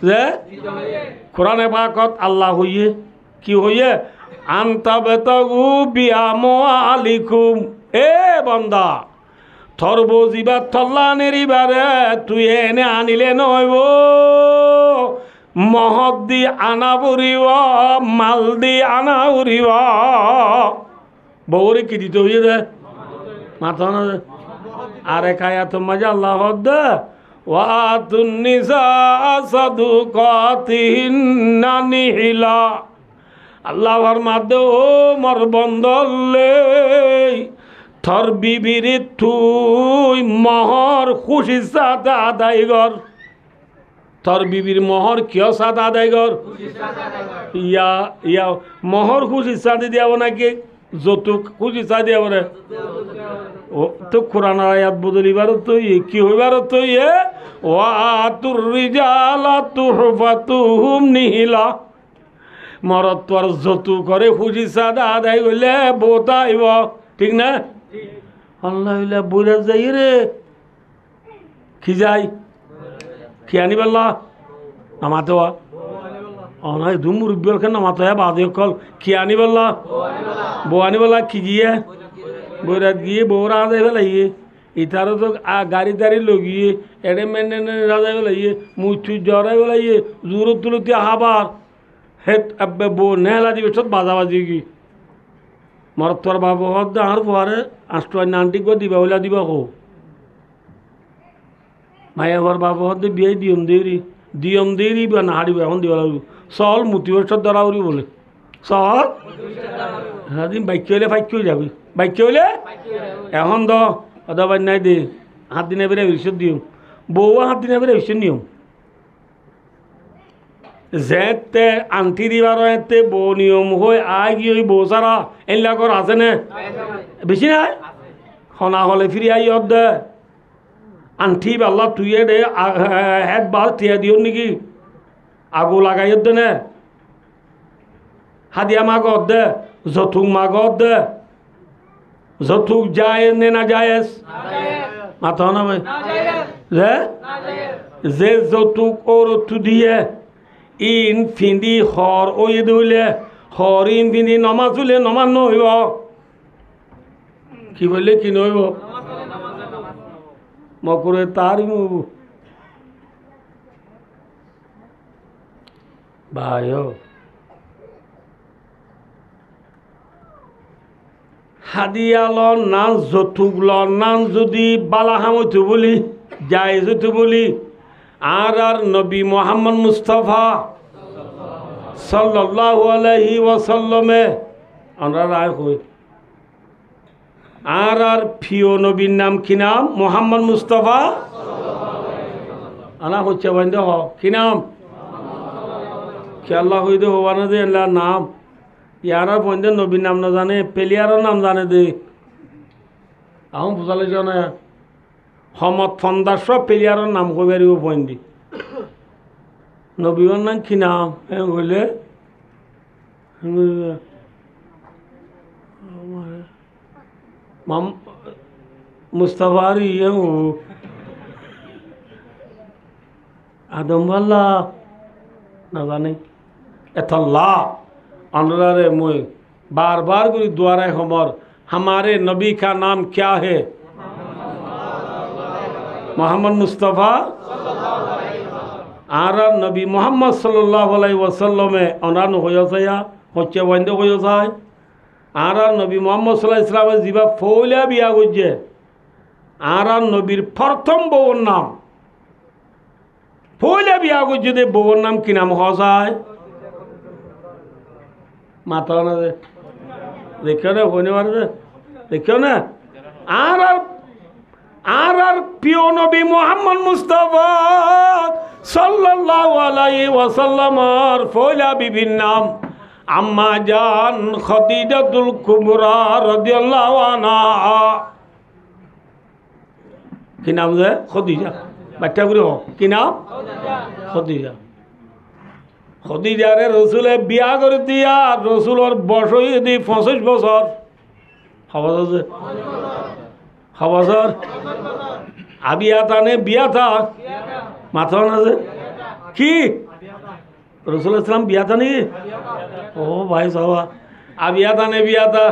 যে কোরআনে পাকত আল্লাহ হইয়ে কি হইয়ে আনতা বেতগু বিয়াম আলিকুম এ বন্দা থরব জিবা থল্লা নেরিবারে তুই এনে আনিলে নইব মহৎ দি আনা পড়িব মাল দি আনা উড়িব বউরে কি দিতে হইয়ে দে মাথা না আরে খায়া তো মজা আল্লাহ দে ওয়াতুন নিসা সাদুকাতিহিন্না নিহিলা আল্লাহর মাদে ও মর বন্দলে থর বিবিরি তুই মহর খুশি সাথে আদায় কর তোর বিবির মহর কিয় সাথে আদায় কর ইয়া মহর খুশি সাথে দিয়াব নাকি যৌতুক খুশি সাথে দিয়াব রে ও তো কোরআন আয়াত বদলিবার তো কি হইবার তো ওয়াতুর রিজালা তুহফাতুহুম নিহিলা মরদ তোর যৌতুক করে খুশি সাথে আদায় করলে বোতা আইব ঠিক না আল্লাহ বুড়া যাই রে কি যাই কি আনি পাল্লা নামাতে অনাই দু মুরব্বীর খেয়ে নামাতে বাদে কল কি আনি পাল্লা বউ আনি পাল্লা কি গিয়ে বইরাত গিয়ে বউরা আদায় ফেলাইয়ে ইতারও তো গাড়ি টাড়ি লগিয়ে এড়ে মেনে রাজাই ফেলাইয়ে মুচু জড়াই ফেলাইয়ে জোরত তুলতে হাবার হেট বউ নেলা দিবে সব বাজাবাজি কি মর তোর বাবু হদ আর পরে 8 গো দিবা ওলা দিবা কো মায়া ঘর বাবু হদ বিয়ে দিয়ম দেরি বা না হারিব এখন দিবা লাগবে চল মুতিবছর দ্বারা উড়ি বলে চল হ্যাঁ দিন বাইক হইলে ফাইক হয়ে যাবি বাইক হইলে এখন দ অদাবাই নাই দে হাত দিনে বেড়ে ভবিষ্যৎ দিও বউ হাত দিনে বেড়ে ভবিষ্যৎ নিয়ম যেতে আংটি দিবার এতে বউ নিয়ম হয়ে আয় কি ওই বউ সারা এলাকর আছে না বেশি নাই খনা হলে ফিরি আই দে আংটি পাল্লা তুই দে হেড বার টিয়া দিও নাকি আগু লাগাই দে নে হাদিয়া মাগত দে যৌতুক মাগত দে যৌতুক জায়েজ নে না জায়েজ? মাথা না ভাই যে যৌতুক ওর তু দিয়ে ইন ফিন্দি হর ওই দইলে হর ইন ফিন্দি নমাজ হইলে নমাজ নহইব। কি বললে কি নহইব? মকরে তারই মব ভাই হাদিয়া লন নান যৌতুক লন নান যদি বালাহামত বলি জায়েজ বলি আর নবী মোহাম্মদ মুস্তাফা সাল্লাল্লাহু আলাইহি ওয়াসাল্লামে আমরা রায় কই আর প্রিয় নবীর নাম কি নাম? মোহাম্মদ মুস্তাফা আনা হচ্ছে বন্ধ হ কি নাম? খেয়াল্লা হইতে হবা না দে আল্লাহ নাম ইয়ারা বন্ধে নবীর নাম না জানে পেলিয়ারও নাম জানে দে আহম বুঝালে জানে হমত ফন্দাস পেলিয়ারও নাম কইবারিও বন্ধি নবীর নাম কি নাম বললে মুস্তাফার ইয়ে আদম ভাল্লা না জানে এতল্লা अनुरारे मुझे बार बार गुरु द्वारा हमर हमारे नबी का नाम क्या है? मोहम्मद मुस्तफ़ा आर नबी मोहम्मद सल्लल्लाहु अलैहि वसल्लम में अनान होया जाया होचे वंदे होया जाय आर नबी मोहम्मद सल्लल्लाहु अलैहि वसल्लम जीवा फौलिया बिया गुजे आर नबीर प्रथम बउर नाम फौलिया बिया गुजे दे बउर नाम की नाम हो जाय माता ना दे देखो ना होने वाले दे देखो ना आर प्रिय नबी मोहम्मद मुस्तफा सल्लल्लाहु अलैहि वसल्लम और फौला बीबी नाम अम्मा जान खदीजातुल कुबरा रदियल्लाहु अन्हा की नाम है खदीजा बच्चा गुरु हो की नाम खदीजा खदीजारे रसूले बिया कर दिया रसूल और बसई दी 65 बছর खबर আছে खबर सर आबियाता ने बिया था माथा ना से की रसूल इस्लाम बिया था नहीं ओ भाई साहब आबियाता ने बिया था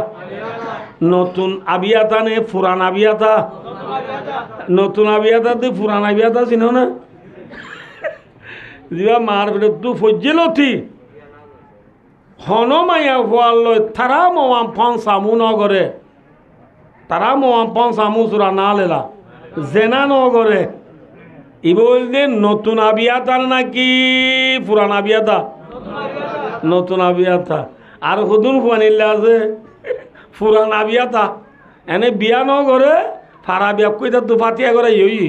नतून आबियाता ने पुराना बिया था नतून आबियाता दी पुराना बिया था सिनो ना जीवा मार बेटे तू फज्जिलो थी हनो माया हुआलो थारा मोवाम फन सामू न करे तारा मोवाम फन सामू सुरा ना लेला जेना न करे इबोल दे नतून आबियाता ना की पुराना आबियाता नतून आबियाता আর হুদুন ফানিল্লা আছে পুরানা আবিয়াতা এনে বিয়া ন করে ফারা বিয়া কইতা তু ফাতিয়া করে ইই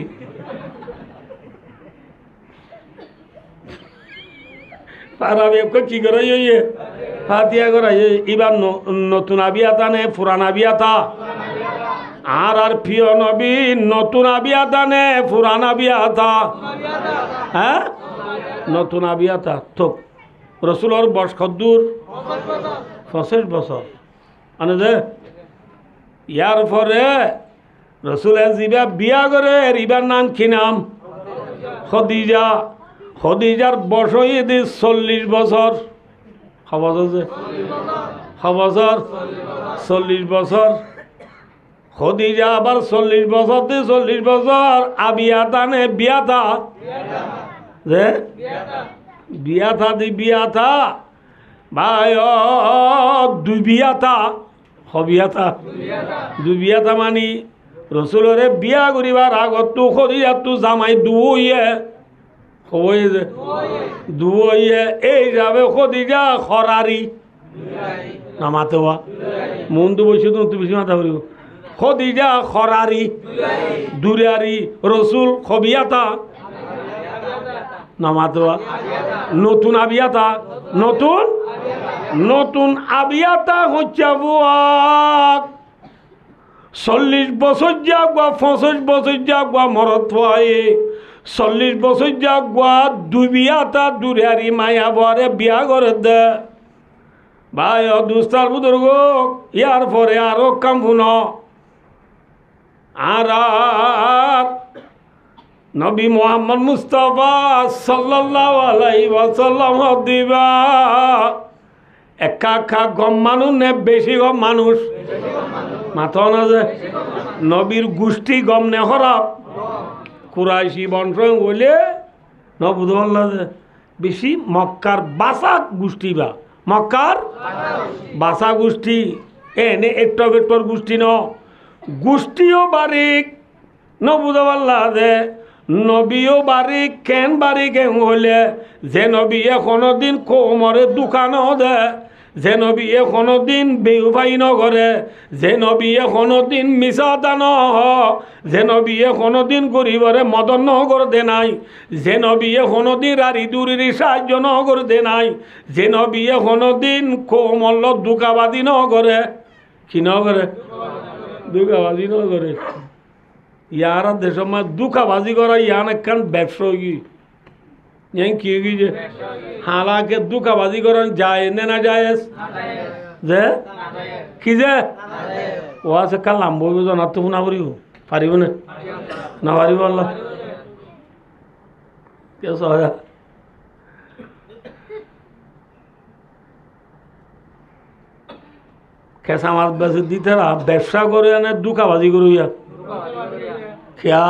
পারাবে কি করে ইয়ে ফাতিয়া করে এবার নতুন আবিয়াতা নে পুরানা আবিয়াতা আর প্রিয় নবী নতুন আবিয়াতা নে পুরানা আবিয়াতা হ্যাঁ নতুন আবিয়াতা তো রসুলের বয়স কদ্দুর 65 বছর আনে যে ইয়ার পরে রসুলে জিবা বিয়া করে ইবার নাম কি নাম খদিজা খদিজার বয়স দি 40 বছর খবর আছে খবর 40 বছর খদিজা আবার 40 বছর দি 40 বছর আবিয়াতা নে বিয়াতা যে বিয়াতা দি বিয়াতা ভাই দুবিয়াতা হবিয়াতা দুবিয়াতা মানি রসুলরে বিয়া করিবার আগত তু খদিজা তু জামাই দুইয়ে হয়ে যে দুইয়ে এই যাবে খদিজা খরারি নামাতে হওয়া মন তো বসে তো বেশি মাথা করিব খদিজা খরারি দুরারি রসুল খবিয়াতা নামাতোয়া নতুন আবিয়াতা নতুন নতুন আবিয়াতা হচ্ছে 40 বছর যাগুয়া 65 বছর যাগুয়া মরত হয় 40 বছর যাগুয়া দুবিয়াতা দুরারি মায়া বরে বিয়া করে দে ভাই দুস্তার বুজুর্গ ইয়ার পরে আরো কাম শুন আর নবী মুহাম্মদ মুস্তাফা সাল্লাল্লাহু আলাইহি ওয়াসাল্লাম দিবা একা গম মানুষ নে বেশি গম মানুষ মাথা না যে নবীর গোষ্ঠী গম নে হরাপ কুরাইশি বংশ বলে নবুধ যে বেশি মক্কার বাসা গোষ্ঠী বা মক্কার বাসা গোষ্ঠী এনে একটর গোষ্ঠী ন গোষ্ঠীও বারিক নবুধ যে নবীও বারিক কেন বারিক হলে যে নবী কোনোদিন কোমরে দোকান দে যে নবী কোনোদিন বেউফাই নগরে যে নবী কোনোদিন মিছা দান যে নবী কোনোদিন গরিবরে মদন নগর দে নাই যে নবী কোনোদিন রারি দূরের সাহায্য নগর দে নাই যে নবী কোনোদিন কোমল দুকাবাদী নগরে কি নগরে দুকাবাদী নগরে ইয়ার দেশের মা দুকাবাজি করা ইয়ান একখান ব্যবসা হয়ে কি যে হালাকে দুকাবাজি করেন যায় না যায় যে কি যে ও আছে কাল নাম বলবো জানার তো না পারিব পারিব না পারিব আল্লাহ কেঁচা মাছ বেচে দিতে ব্যবসা করে এনে দুকাবাজি করু ইয়া খিয়া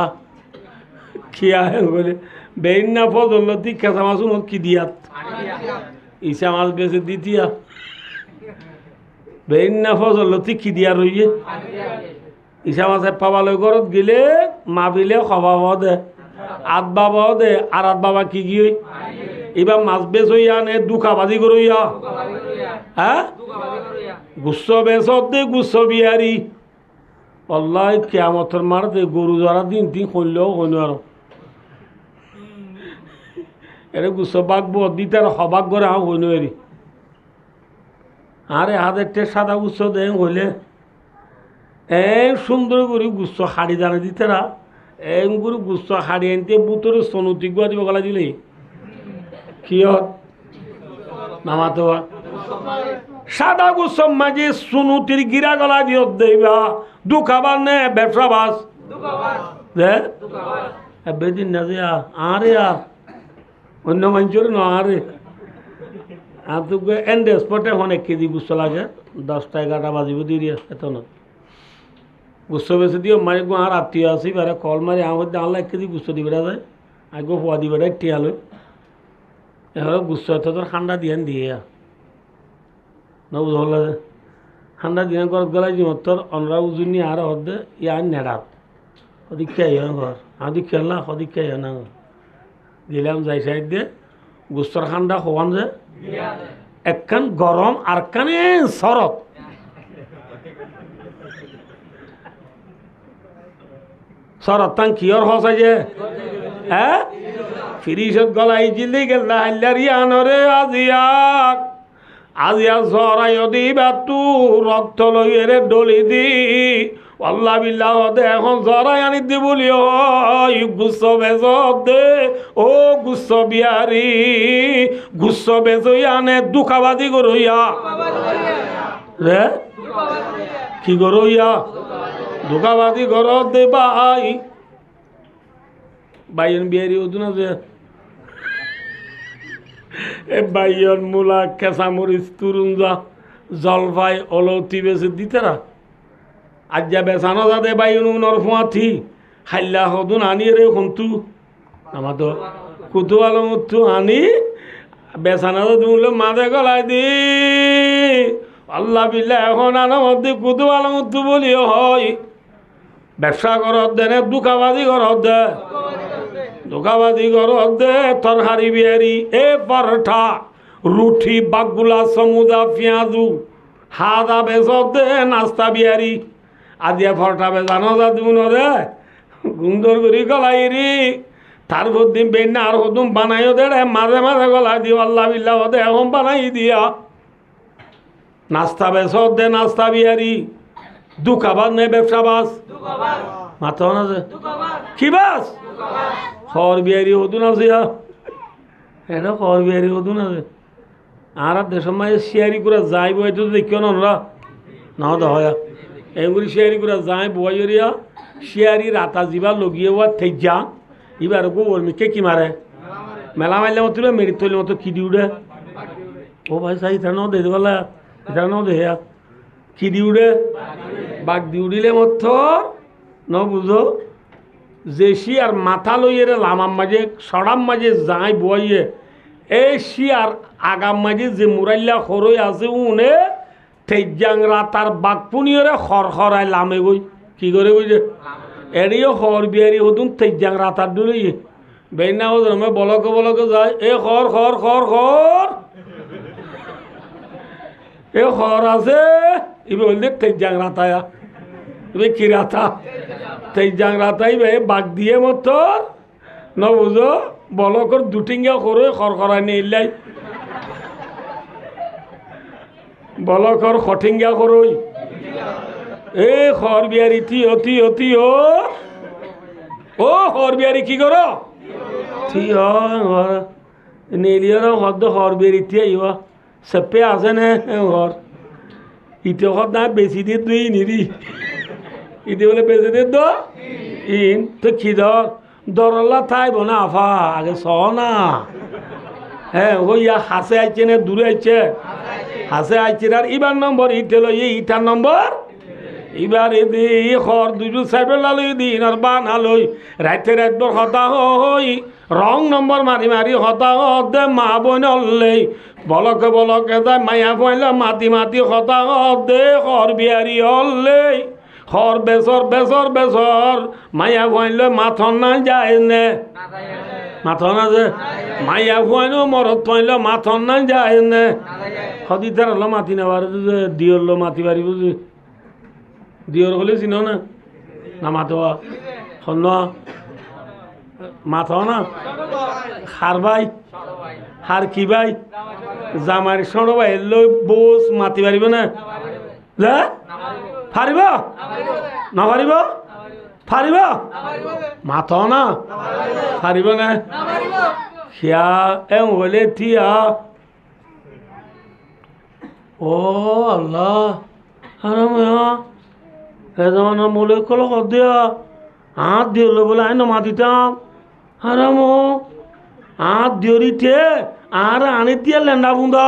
খিয়া বলে বেইন না ফজলতি কেঁচা মাছ কি দিয়াত ইসা মাছ বেচে দিতিয়া বেইন না ফজলতি কি দিয়া রইয়ে ইসা মাছে পাবালৈ ঘরত গেলে মাবিলে খবাব দে আত বাবা দে আর আত বাবা কি গিয়ে এবার মাছ বেচ হইয়া নে দুকাবাজি করইয়া হ্যাঁ গুচ্ছ বেচত দে গুচ্ছ বিহারি আল্লাহ কেয়ামতের মারতে গরু জরা দিন করলেও হইল আর এটা গুচ্ছ বাঘব দিতে হবাক করে হইল এরি আরে হাতের সাদা গুচ্ছ দে হইলে সুন্দর করে গুচ্ছ হাড়ি দানা দিতে করে গুচ্ছ হাড়ি আনতে বুতরে সনুতি গুয়া দিব গলা দিলে কি নামাতো সাদা গুচ্ছর মাঝে সুনুতির গিরা গলা দিয়ে দেবা দুখাবার নে ব্যবসা বাস বেদিন না যে আরে অন্য মানুষের না আরে আর তো এন্ডে স্পটে অনেক কেজি গুচ্ছ লাগে 10টা 11টা বাজিব দিয়ে এত না গুচ্ছ বেশি দিও মারি গো আর আত্মীয় আসি বারে কল মারি আমার আনলা 1 কেজি গুচ্ছ দিবে যায় আগে হওয়া দিবে টিয়ালো এবার গুচ্ছ এত তোর ঠান্ডা দিয়ান দিয়ে নবুঝ হল ঠান্ডা দিন ঘর গেলাই যে তোর অনরা উজুনি আর হদে ইয়ার নেড়াত সদিকে ঘর আদি খেললা সদিকে না দিলাম যাই সাইড দিয়ে গুস্তর ঠান্ডা হওয়ান যে একখান গরম আর কানে শরৎ শরৎ তান কিয়র হসাই যে হ্যাঁ ফিরিসত গলাই জিলি গেল হাইলারিয়ানরে আজিয়াক আজিয়া জরাই দিবা তু রক্ত লইয়েরে ডলি দি আল্লাহ বিল্লাহ দে এখন জরাই আনি দি বলি গুচ্ছ বেজ দে ও গুচ্ছ বিহারি গুচ্ছ বেজই আনে দুকাবাদি করইয়া রে কি করইয়া দুকাবাদি কর দে ভাই বাইন বিহারি ওদুনা যে বাইয়ন মূলা কেঁচামরিচ তুরুঞ্জা জলফাই অলৌতি বেছে দিতেরা আজ যা বেচানো যাতে বাইয়ন নরফুয়াথি খাইলা সদুন আনি রে খন্তু আমার তো কুতু আলমুতু আনি বেচানা তুমি মাঝে গলাই দি আল্লাহ বিল্লা এখন আনামত দি কুতু আলমুতু বলি হয় ব্যবসা করত দে নে দুকাবাজি করত দে ধোকাবাজি ঘরত দে তরকারি বিহারি এ পরঠা রুটি বাগুলা সমুদা পেঁয়াজু হাদা বেচত দে নাস্তা বিহারি আদিয়া পরঠা বেজানো যা দিব রে গুন্দর করি গলাই রি তার দিন বেন্না আর হতুম বানাইও দে মাঝে মাঝে গলাই দিও আল্লাহ বিল্লাহ দে এখন বানাই দিয়া নাস্তা বেচত দে নাস্তা বিহারি দুকাবাজ নে ব্যবসা বাস মাথা না যে কি বাস খর বিহারি হতুন আছে এটা খর বিহারি হতুন আছে আর দেশের মাঝে শিয়ারি করে যাইব এটা দেখিও না না হয় এগুলি শেয়ারি করে যায় বইয়া শেয়ারি রাতা যিবা লগিয়ে ওয়া থেজা এবার গো ওরমিকে কি মারে মেলা মারলে মতো মেরি তৈলে মতো কি দি উড়ে ও ভাই সাই ইথার ন দে বলা ইথার ন দে কি দি উড়ে বাঘ দি উড়িলে মতো ন বুঝো যে শিয়ার মাথা লইয়ে লামার মাঝে সড়াম মাঝে যায় বইয়ে এই শিয়ার আগাম মাঝে যে মুরাইল্লা খরই আছে উনে তেজাংরা তার বাঘপুনিয়রে খড়খড়ায় লামে গই কি করে বুঝে এড়িও খড় বিয়ারি হতুন তেজাংরা তার দূরে বেনা ও জমে বলকে যায় এ খড় খড় খড় খড় এ খড় আছে ইবে বললে তেজাংরা তায়া ইবে কি রাতা তেজাংরা তাই বে বাঘ দিয়ে মতো ন বুঝো বলকর দুটিঙ্গা করে খড়খড়ায় নিয়ে ইল্লাই বলকর খটিঙ্গা করই এ খড় বিয়ারি থিও ও খড় বিয়ারি কি করো থিও নেলিয়র হদ খড় বিয়ারি থিও সেপে আছে না ঘর ইতে হদ না বেশি দিয়ে তুই নিরি ইতে বলে বেশি দিয়ে দো ইন তো কি দরল্লা থাই বোনা আফা আগে স না হ্যাঁ ওইয়া হাসে আইছে না দূরে আইছে হাসে আইছে আর ইবার নম্বর ইতে লই ইটার নম্বর এবার এদি খর দুজু সাইবেলা লই দিন আর বানা লই রাইতে রাতবর হতা হই রং নম্বর মারি হতা দে মা বোন লই বলকে যায় মায়া পয়লা মাতি হতা দে খর বিয়ারি হলই খর বেসর মায়া পয়লে মাথন না যায় নে মাথন আছে মায়া পয়নো মরত পয়লে মাথন না যায় নে সদিতার হলো মাতি নেবার দিয়র লো মাতি পারি বুঝি দিয়র হলে চিনো না মাতোয়া হন মাথা না হার ভাই হার কি ভাই জামার সড় ভাই লই বোস মাতি পারিব না ফারিব না ফারিব মাথা না ফারিব না সিয়া এম হলে থিয়া ও আল্লাহ আরাম এজমানা মোলে কল দিয়া হাত দিল বলে আইন মা দিতাম আরাম হাত দিয়রিতে আর আনি দিয়ে লেন্ডা বুন্দা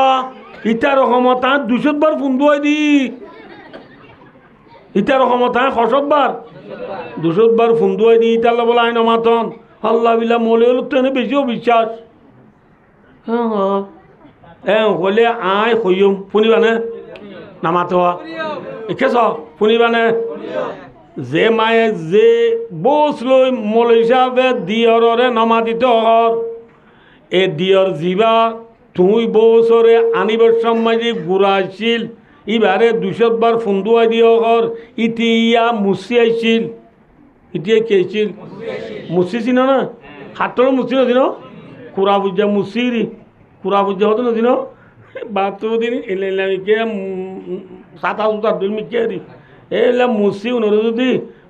ইটার ক্ষমতা 200 বার ফুন্দুয়াই দি ইটার ক্ষমতা 100 বার 200 বার ফুন্দুয়াই দি ইটার বলে আইন মাতন আল্লাহ বিলা মোলে হলো তেনে বেশিও বিশ্বাস হ্যাঁ হলে আয় হইম শুনিবানে নামাতোয়া একেছ শুনিবানে যে মায়ে যে বোস লই মল হিসাবে দিয়রে নমাদিত হর এ দিয়র জীবা তুই বছরে আনিবার সময় যে গুড়া আসছিল এবারে 200 বার ফুন্দুয়াই দিও হর ইতিয়া মুসি আইছিল ইতিয়া কি আইছিল মুসি চিন না হাতর মুসি নদিন কুড়া বুঝা মুসিরি কুড়া বুঝা হতো নদিন বাতো দিন এলামিকে সাতা সুতা দুই মিকে এলা মুসি উনরে যদি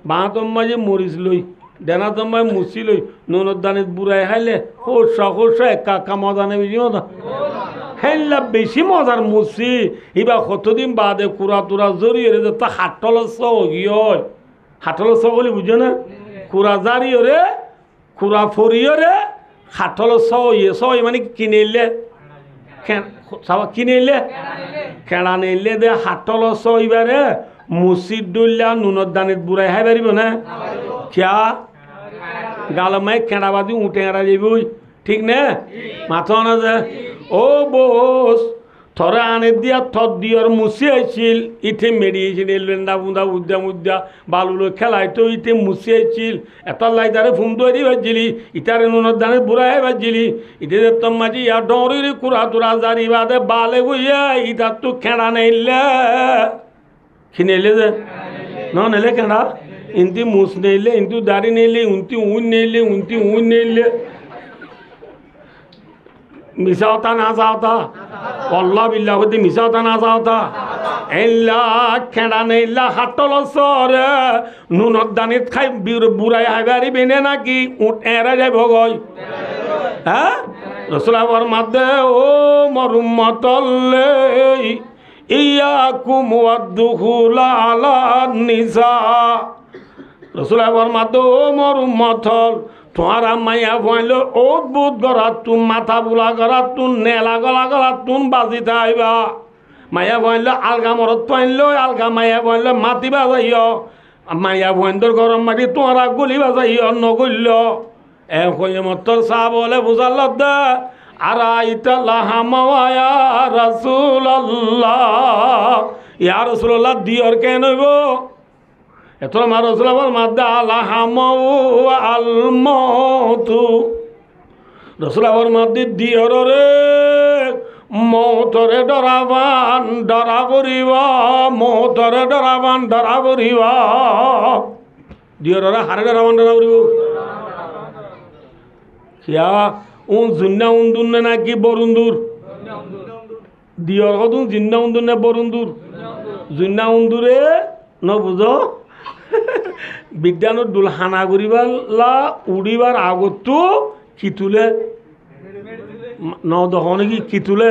বাঁতম মাঝে মরিচ লই দেনা তোমায় মুসি লই নুনের দানিত বুড়াই খাইলে খোরসা একা মজা নেবে মজা হেল্লা বেশি মজার মুসি এবার কতদিন বাদে কুড়া তুরা জড়িয়ে রে তা হাটল হয় হাটল বলি বুঝো না কুড়া জারিও রে কুড়া ফরিও রে হাটল সই মানে কিনে এলে কিনে এলে খেড়া নিলে দে হাটল সইবারে মুসিদ ডুল্লা নুনের দানিত বুড়াই খাই পারিব না কিয়া গালমাই খেড়াবাদি উঠে এড়া যাবি ঠিক না মাথা না যে ও বোস থরে আনে দিয়া থর দিয়র মুসি আইছিল ইঠে মেডিয়েছিল লেন্দা বুন্দা উদ্যা বালুলো খেলাই তো ইঠে মুসি আইছিল এত লাইদারে ফুমদুয়াই দি বাজিলি ইটারে নুনের দানে বুড়াই বাজিলি ইটে তোর মাঝি ইয়া ডরি কুড়া তুরা জারি বাদে বালে গুইয়া ইটার তো খেড়া নেইলে খিনেলে যে নেলে কেনা ইন্তি মুস নেইলে ইন্তু দাড়ি নেইলে উন্তি উন নেইলে মিশাওতা না যাওতা আল্লাহ বিল্লাহ হতে মিশাওতা না যাওতা এল্লা খেড়া নেইলা হাটল সরে নুনত দানিত খাই বুড়াই হাইবারি বেনে নাকি উঠ এরা যাই ভগই হ্যাঁ রসুলাবর মাদে ও মরুম মতলে ইয়াকুম ওয়াদখুলা আলা নিসা রসুল ফরমাতো মোর উম্মতল তোমার মাইয়া ভইলো অদ্ভুত গরাত তুম মাথা বুলা গরাত তুম নেলা গলা গরাত তুম বাজিতে আইবা মাইয়া ভইলো আলগা মরত পাইলো আলগা মাইয়া ভইলো মাতি বাজাইও মাইয়া ভইন্দর গরম মাটি তোমরা গুলি বাজাইও নগল্য এ কই মতর সাহ বলে বুঝাল দে আরাইতা লাহামা ইয়া রাসূলুল্লাহ ইয়া রাসূলুল্লাহ দিয়র কেন হইব এত মা রসুলাবর মাদ্দা আলাহামৌ আলমতু রসুলাবর মাদ্দি দিয়র রে মৌতরে ডরাবান ডরা করিব মৌতরে ডরাবান ডরা করিব দিয়রে হারে ডরাবান ডরা করিব সিয়া উন জুন্না উন্দুর নে নাকি বরুন্দুর দিয়র কদুন জিন্না উন্দুর নে বরুন্দুর জুন্না উন্দুরে ন বুঝো বিজ্ঞানের দুল হানা করিবালা উড়িবার আগতো কি তুলে ন দহন কি তুলে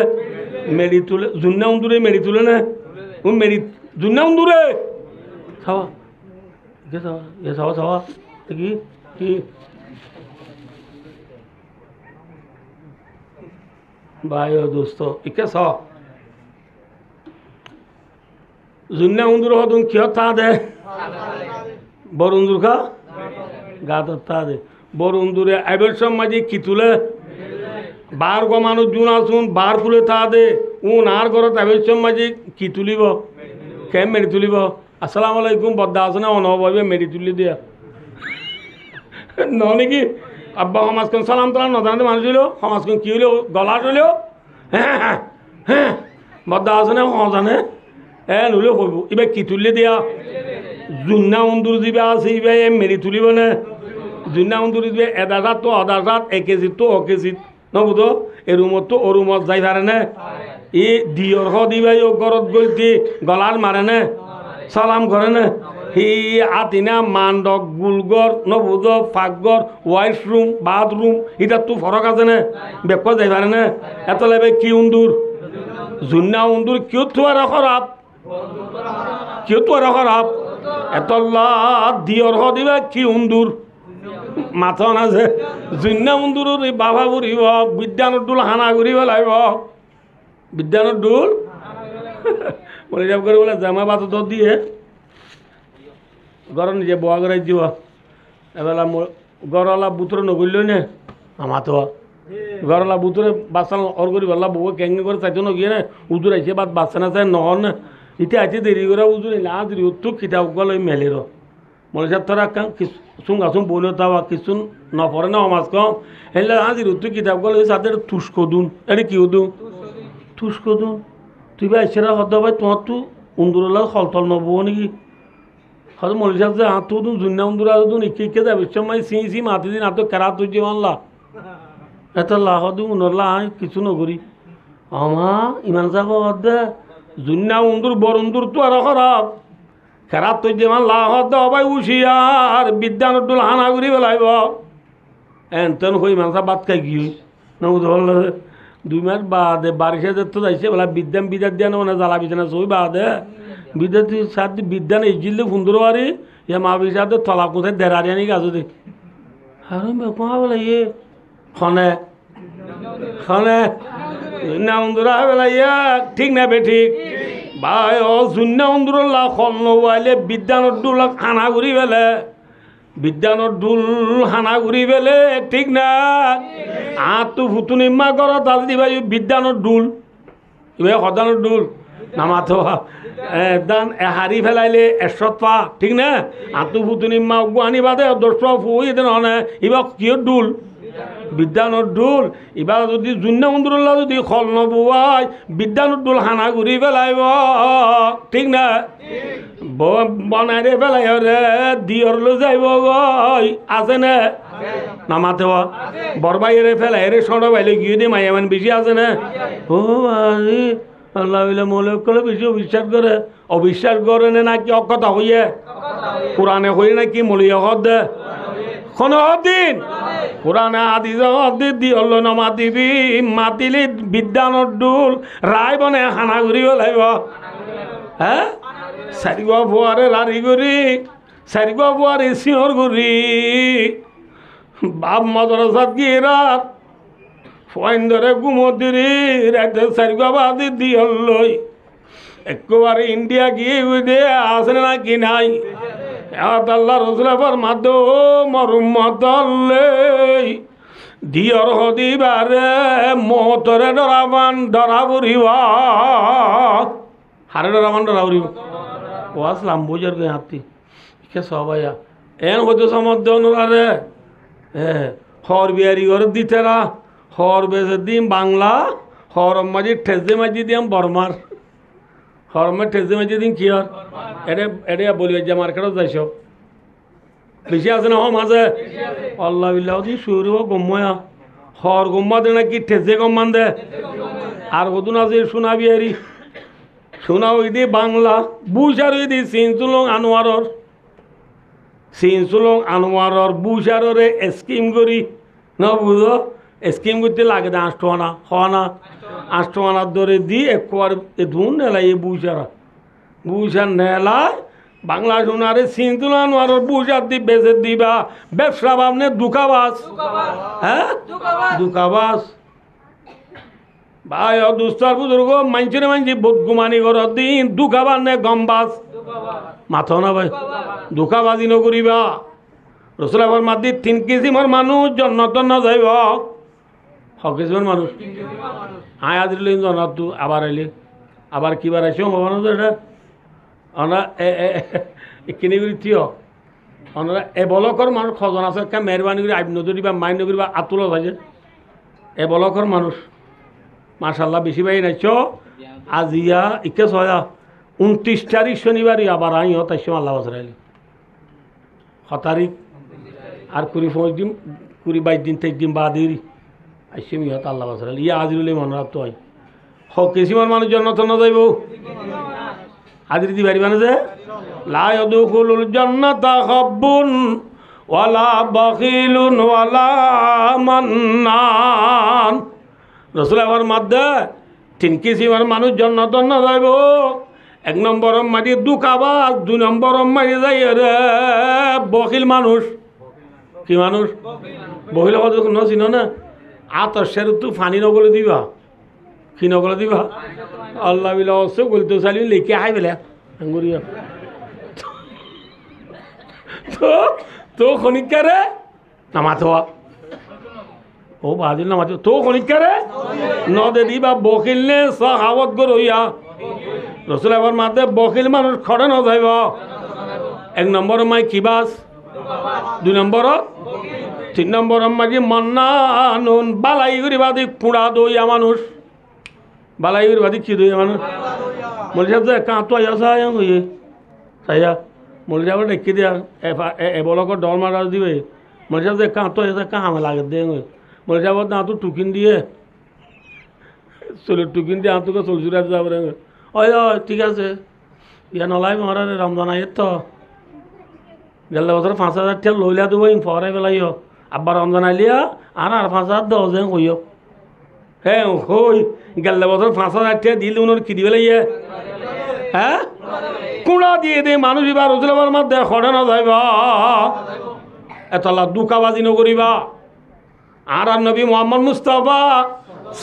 মেরি তুলে জুন্না উন্দুরে মেরি তুলে না ও মেরি জুন্না উন্দুরে খাওয়া খাওয়া খাওয়া কি কি ভাই ও দোস্ত ইকে স জুন্না উন্দুর হতুন কিয় তা দে বরুন্দুর খা গাত তা দে বরুন্দুরে আইবের মাঝে কি তুলে বার গো মানুষ জুন আসুন বার ফুলে তা দে উন আর ঘরত আইবের মাঝে কি তুলিব কেম মেরি তুলিব আসসালামু আলাইকুম বদ্দা আছে না অনভাবে মেরি তুলি দিয়া ন নাকি আব্বা সমাজখন সালাম তালাম নজানতে মানুষ হইল সমাজখন কি হইল গলা হইলেও হ্যাঁ হ্যাঁ হ্যাঁ বদ্দা আছে না জানে নুলে কইব এবার কি তুললে দিয়া জুন্না উন্দুর দিবা আছে এবার মেরি তুলিব না জুন্না উন্দুর দিবে এদাজাত তো অদাজাত 1 কেজি তো 1 কেজি নবুধ এ রুমত তো ও রুমত যাই পারে না ই দিয়র হ দিবাই ও গরত গলতি গলার মারে না সালাম করে না হি আতিনা মান্ডক গুলগর নবুধ ফাকগর ওয়াশরুম বাথরুম এটা তো ফরক আছে না বেক যাই পারে না এত লাগবে কি উন্দুর জুন্না উন্দুর কিয় তো আর খারাপ কিয় তো আর খারাপ এতল্লা দিয়র হ দিবা কি উন্দুর মাথা আছে জুন্না উন্দুর বাবা বুড়িব বিদ্যানোর ডুল হানা ঘুরিব লাগব বিদ্যানোর ডুল বলে যাব করে বলে জামা বাত তো দিয়ে গরম নিজে বোয়া করে দিব এবেলা গরলা বুতরে নগরল নে আমার তো গরলা বুতরে বাচ্চা অর করি বললা বউ কেঙ্গে করে চাইতো নগিয়ে না উজুর আইসে বাদ বাচ্চা না চাই নহন না ইতে আছে দেরি করে উজুর এলে আজ তো কিতাব গল ওই মেলের মনে সাহেব তোরা কিছুন গাছুন বলে তাওয়া কিছুন নপরে না সমাজ কম হেলে আজ ঋতু কিতাব গল ওই সাথে তুষ্ক দুন এটা কি দুন তুষ্ক দুন তুই বা এসে হদ ভাই তোমার তো উন্দুরলা হলতল নবো নাকি হয়তো মনে সাহেব যে হাত তুন জুন্না উন্দুরা দুন ইকে ইকে যাবে সময় সি মাতি দিন হাত কেরা তুই যে মানলা এত লাহ দিন উনরলা কিছু নগরি আমার ইমান যাব দে জুন্না উন্দুর বরুন্দুর তো আর খারাপ খারাপ তো যে মান লাহ দাই উশিয়ার বিদ্যানোর ডুল হানা ঘুরি পেলাইব এনতেন হই মানসা বাদ খাই গিয়ে নবুধ 2 মাস বাদে বারিশে তো যাইছে বলা বিদ্যান বিদ্যার দিয়া মানে জ্বালা বিছানা সই বাদে বিদ্যার সাথে বিদ্যান এই জিল্লে সুন্দর আরে ইয়া মা বিছাতে তলা কোথায় দেড়ারি আনি গাছ দে আরে বেপা বলে ইয়ে খনে খনে না উন্দুরা বেলা ইয়া ঠিক না বে ঠিক ভাই ও শূন্য উন্দুরল্লা খল নবাইলে বিদ্যানোর ডুল হানা ঘুরি বেলে বিদ্যানোর ডুল হানা ঘুরি বেলে ঠিক না তো ফুতুনি মা কর তাহলে দিবা বিদ্যানোর ডুল এবার সদানোর ডুল নামাতো দান হারি ফেলাইলে 100 পা ঠিক না তো ফুতুনি মা আনি বাদে 10 ফুই দেন হনে এবার কিয় ডুল বিদ্যানোর ডুল এবার যদি জুন্না উন্দুরল্লা যদি খল নবাই বিদ্যানোর ডুল হানা ঘুরি ফেলাইব ঠিক না বনাই রে ফেলাই রে দিয়র লো যাইব গই আছে না নামাতে বরবাইরে ফেলাই রে সড় বাইলে গিয়ে দিয়ে মাইয়া মান বেশি আছে না ও আরে আল্লাহ বলে মৌলিক করে বেশি অবিশ্বাস করে নাকি অকথা হইয়ে কোরআনে হই নাকি মলিয়া হদ দে কোন দিন কোরআনে আদি হদিস দি হল না মাতিবি মাতিলি বিদ্যানোর ডুল রায় বনে হানা ঘুরিব লাগিব হ্যাঁ সারিগা ফুয়ারে রারি করি সারিগা ফুয়ারে সিঁহর করি বাপ মাদ্রাসাত গিয়ে রাত ফয়েন ধরে ঘুমোতিরি রাতে সারিগা বাদি দিয়ে লই একেবারে ইন্ডিয়া গিয়ে দে আসে না কি নাই আল্লাহ রসুলের মাধ্যম মরুমতলে দিয়র হদিবারে মতরে ডরাবান ডরাবুরিবা হারে ডরাবান ডরাবুরিব ও আসলাম বুঝার গে হাতি কে সবাইয়া এন হতো সমর্থ অনুরারে হর বিহারি ঘর দিতেরা হর বেজে দিম বাংলা হর মাঝি ঠেসে মাঝি দিম বর্মার হরমে ঠেসে মাঝি দিম কি হর এটা বলি যে মার্কেটত যাইছ বেশি আছে না হম আছে আল্লাহ বিল্লাহ দি শুরু গম্ময়া হর গম্মা দে নাকি ঠেসে গম্মান দে আর কদুন আছে শোনা বিহারি শোনা ওই দি বাংলা বুঝার ওই দি সিনচুলং আনোয়ারর বুঝাররে স্কিম করি না বুঝো স্কিম করতে লাগে দে 8 টাকা হওয়া না 8 টাকার ধরে দি একবার ধুন নেলাই এই বুঝার নেলায় বাংলা শোনারে সিনচুলং আনোয়ারর বুঝার দি বেচে দিবা ব্যবসা ভাবনে দুকাবাস হ্যাঁ দুকাবাস ভাই দুস্তার বুজুর্গ মানছে মানছি বদগুমানি ঘর দিন দুকাবার নে গমবাস মাথা না ভাই দুকাবাজি নকরিবা রসুলাবার মাদি 3 কিসিমের মানুষ জন্নত ন যাইব কিসিমের মানুষ আয় আদিল জন্নত আবার আইলে আবার কিবার আইসো হব না এটা আমরা কিনে করি থিয় আমরা এ বলকর মানুষ খজন আছে কে মেহরবানি করে আইব নদী বা মাইন নদী বা আতুল আছে এ বলকর মানুষ মাশাল্লাহ বেশি ভাই নাইছ আজিয়া ইকে ছয়া 29 তারিখ শনিবারই আবার আই তাইছ আল্লাহ বসরাইলি 6 তারিখ আর 25 দিন 22 দিন 23 দিন বাদেরই আইসি ইহত আল্লাহ বসরাইলি ইয়া আজিরুলি মনে রাখতো হয় কিসিমার মানুষ জন্নত না যাইব হাজির দি পারিবা না যে লা ইয়াদখুলুল জান্নাতা খাব্বুন ওয়ালা বাখিলুন ওয়ালা মান্নান রসুল আমার মাধ্যে 3 কিসিমের মানুষ জন্নত না যাইব 1 নম্বর মাটি দুকাবাজ 2 নম্বর মাটি যাই রে বখিল মানুষ কি মানুষ বহিল কথা চিনো না আতসের তো ফানি নগলে দিবা কি নগলে দিবা আল্লাহ বিলা অসে বলতে চালি লিখে হাই বেলা আঙ্গুরিয়া তো খনিকারে নামাতো ও বাজিল নামাতো তো খনিকারে নদে দিবা বকিল নে সাহাবত গরইয়া রসুল আবার মাতে বকিল মানুষ খড়ে ন যাইব 1 নম্বর মাই কিবাস 2 নম্বর 3 নম্বর মাঝি মন্নানুন বালাই গরিবাদি পুড়া দইয়া মানুষ বালাই গরিবাদি কি দইয়া মানুষ মলি সাহেব যে কাঁতো আসা হইয়ে তাইয়া মলি সাহেব ডেকি দিয়া এ বলকর ডর মারা দিবে মলি সাহেব যে কাঁতো আসা কাহামে লাগে দে মলি সাহেব দাঁতো টুকিন দিয়ে চলে টুকিন দিয়ে আঁতুকে চলচুরা যাবে ওই ঠিক আছে ইয়া নলাই মহারাজ রমজান আইয়ের তো গেলে বছর 5,000 টাকা লইলা দেবো ফরাই পেলাইও আব্বার রমজান আইলিয়া আর 5,000 10 জন কইও হ্যাঁ হই গেলে বছর 5,000 টাকা দিলে উনোর কি দিবে লাইয়ে হ্যাঁ কুড়া দিয়ে দে মানুষ এবার রসুলের মধ্যে খড়ে না যাইবা এতলা দুকাবাজি নকরিবা আর নবী মোহাম্মদ মুস্তাফা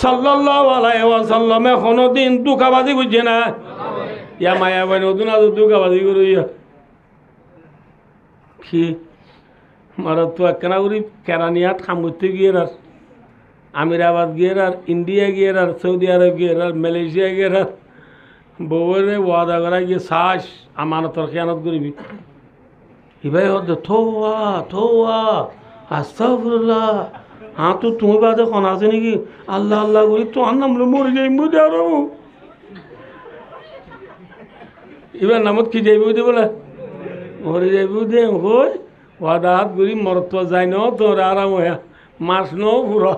সাল্লাল্লাহু আলাইহি ওয়াসাল্লাম এখনো দিন দুকাবাজি বুঝছে না ইয়া মায়া বাই নতুন আজ দুকাবাজি করিয়া কি মারা তো একখানা করি কেরানিয়াত খাম করতে গিয়ে আর আমিরাবাদ গিয়ে আর ইন্ডিয়া গিয়ে আর সৌদি আরব গিয়ে আর মালয়েশিয়া গিয়ে আর বউরে ওয়াদা করা গিয়ে শ্বাস আমানতর খেয়ানত করবি ইভাই হতে থৌয়া আস্তাগফিরুল্লাহ হ্যাঁ তো তুমি বাদে খন আছে নাকি আল্লাহ আল্লাহ করি তো আর নাম মরে যাই বুঝে আরো এবার নামত কি যাইব দে বলে মরে যাইব দে হই ওয়াদা হাত করি মরত যাই ন তোর আরাম হইয়া মাস ন পুরো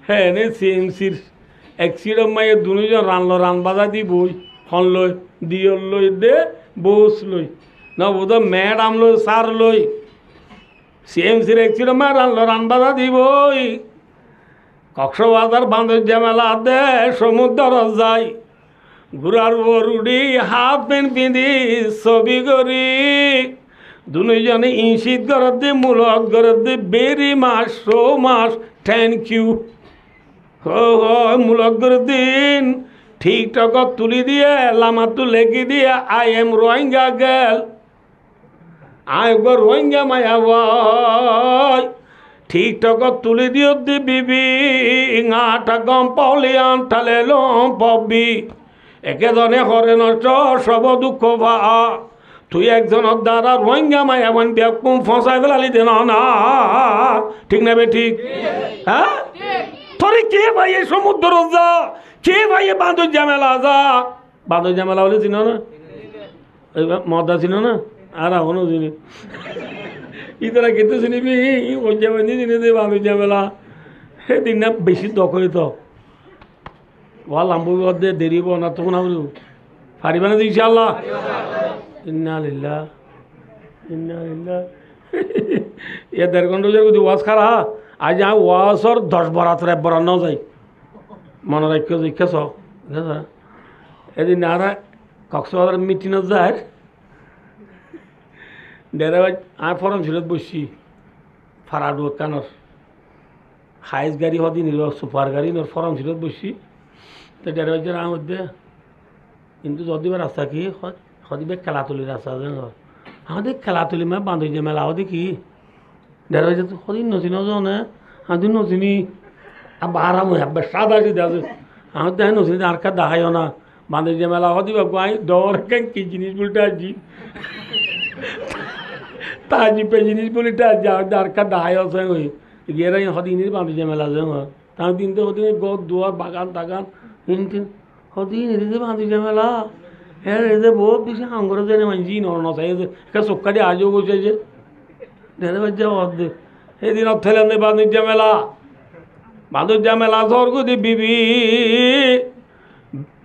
হ্যাঁ নে সিএমসির একসিডম মাইয়ে দুজন রানলো রান বাজা দি বই হন লই দিয়র লই দে বস লই না বোধ ম্যাডাম লই সার লই সিএমসির একসিডম মায় রানলো রান বাজা দি বই কক্সবাজার বান্ধব জামেলা দে সমুদ্র যাই ঘোড়ার বরুডি হাফ প্যান্ট পিন্ধি ছবি করি দুজনে ইঞ্চিত ঘরত দি মূলত ঘরত দি বেরি মাস সো মাস থ্যাংক ইউ মূলত ঘরত দিন ঠিকঠাক তুলি দিয়ে লামাতু লেখি দিয়ে আই এম রোহিঙ্গা গেল আই গো রোহিঙ্গা মায়া ভাই ঠিকঠাক তুলি দিও দি বিবি আটা গম পাওলি আনঠালে লম পাবি একেজনে হরে নষ্ট সব দুঃখ ভা তুই একজনের দ্বারা রোহিঙ্গা মায়া এমন ব্যাকুম ফসাই ফেলালি দে না ঠিক না বে ঠিক হ্যাঁ তোরে কে ভাই এই সমুদ্র যা কে ভাই বাঁধর ঝামেলা যা বাঁধর ঝামেলা বলে চিনো না মদা চিনো না আর এখনো চিনি ইতারা কিন্তু চিনিবি ওই জামানি চিনি দে বাঁধর ঝামেলা সেদিন না বেশি দখল তো ওয়া লাম্বু দে দেরিব না তখন আমি পারিবা না ইনশাআল্লাহ ইন্না লিল্লাহ ইন্না লিল্লাহ এ 1.5 ঘন্টা যদি ওয়াজ খারা আজ আমি ওয়াজর 10 বরাত রে বরান না যাই মনে রাখিও জিজ্ঞাস এদিন আর কক্সবাজার মিটিং যায় ডেরাবাজ আমি ফরম সিলত বসছি ফারাডু কানর হাইস গাড়ি হদি নিল সুপার গাড়ি নর ফরম সিলত বসছি তো ডেরাবাজের আমার মধ্যে কিন্তু যদিবা রাস্তা কি সদিবে খেলাতুলি রাস্তা আমাদের খেলাতুলি মানে বান্ধবী যে মেলা হদি কি ডেরাবাজে তো সদিন নচিন না আমি নচিনি বাহারা মই হাব্বে সাদা সিধা আছে আমার দেখ নচিনি আর কা দেখাইও না বান্ধবী যে মেলা হদিবা গাই দর কি জিনিস বলতে আসছি তাজি পে জিনিস বলিটা আর কা দেখাই আছে ওই গিয়ে সদিন বান্ধবী যে মেলা যে তার দিন তো সদিন গদ দুয়ার বাগান টাগান হিন সদিন এদিকে বান্ধবী যে মেলা হ্যাঁ এদের বহুত বেশি আঙ্গুর যে মানছি নচাই একটা চক্কা দিয়ে আজও বসে যে ডেরাবাজ যা অর্ধেক সেদিন অর্থেলেন বান্ধবী যে মেলা বাঁধর জামেলা স্বর্গদি বিবি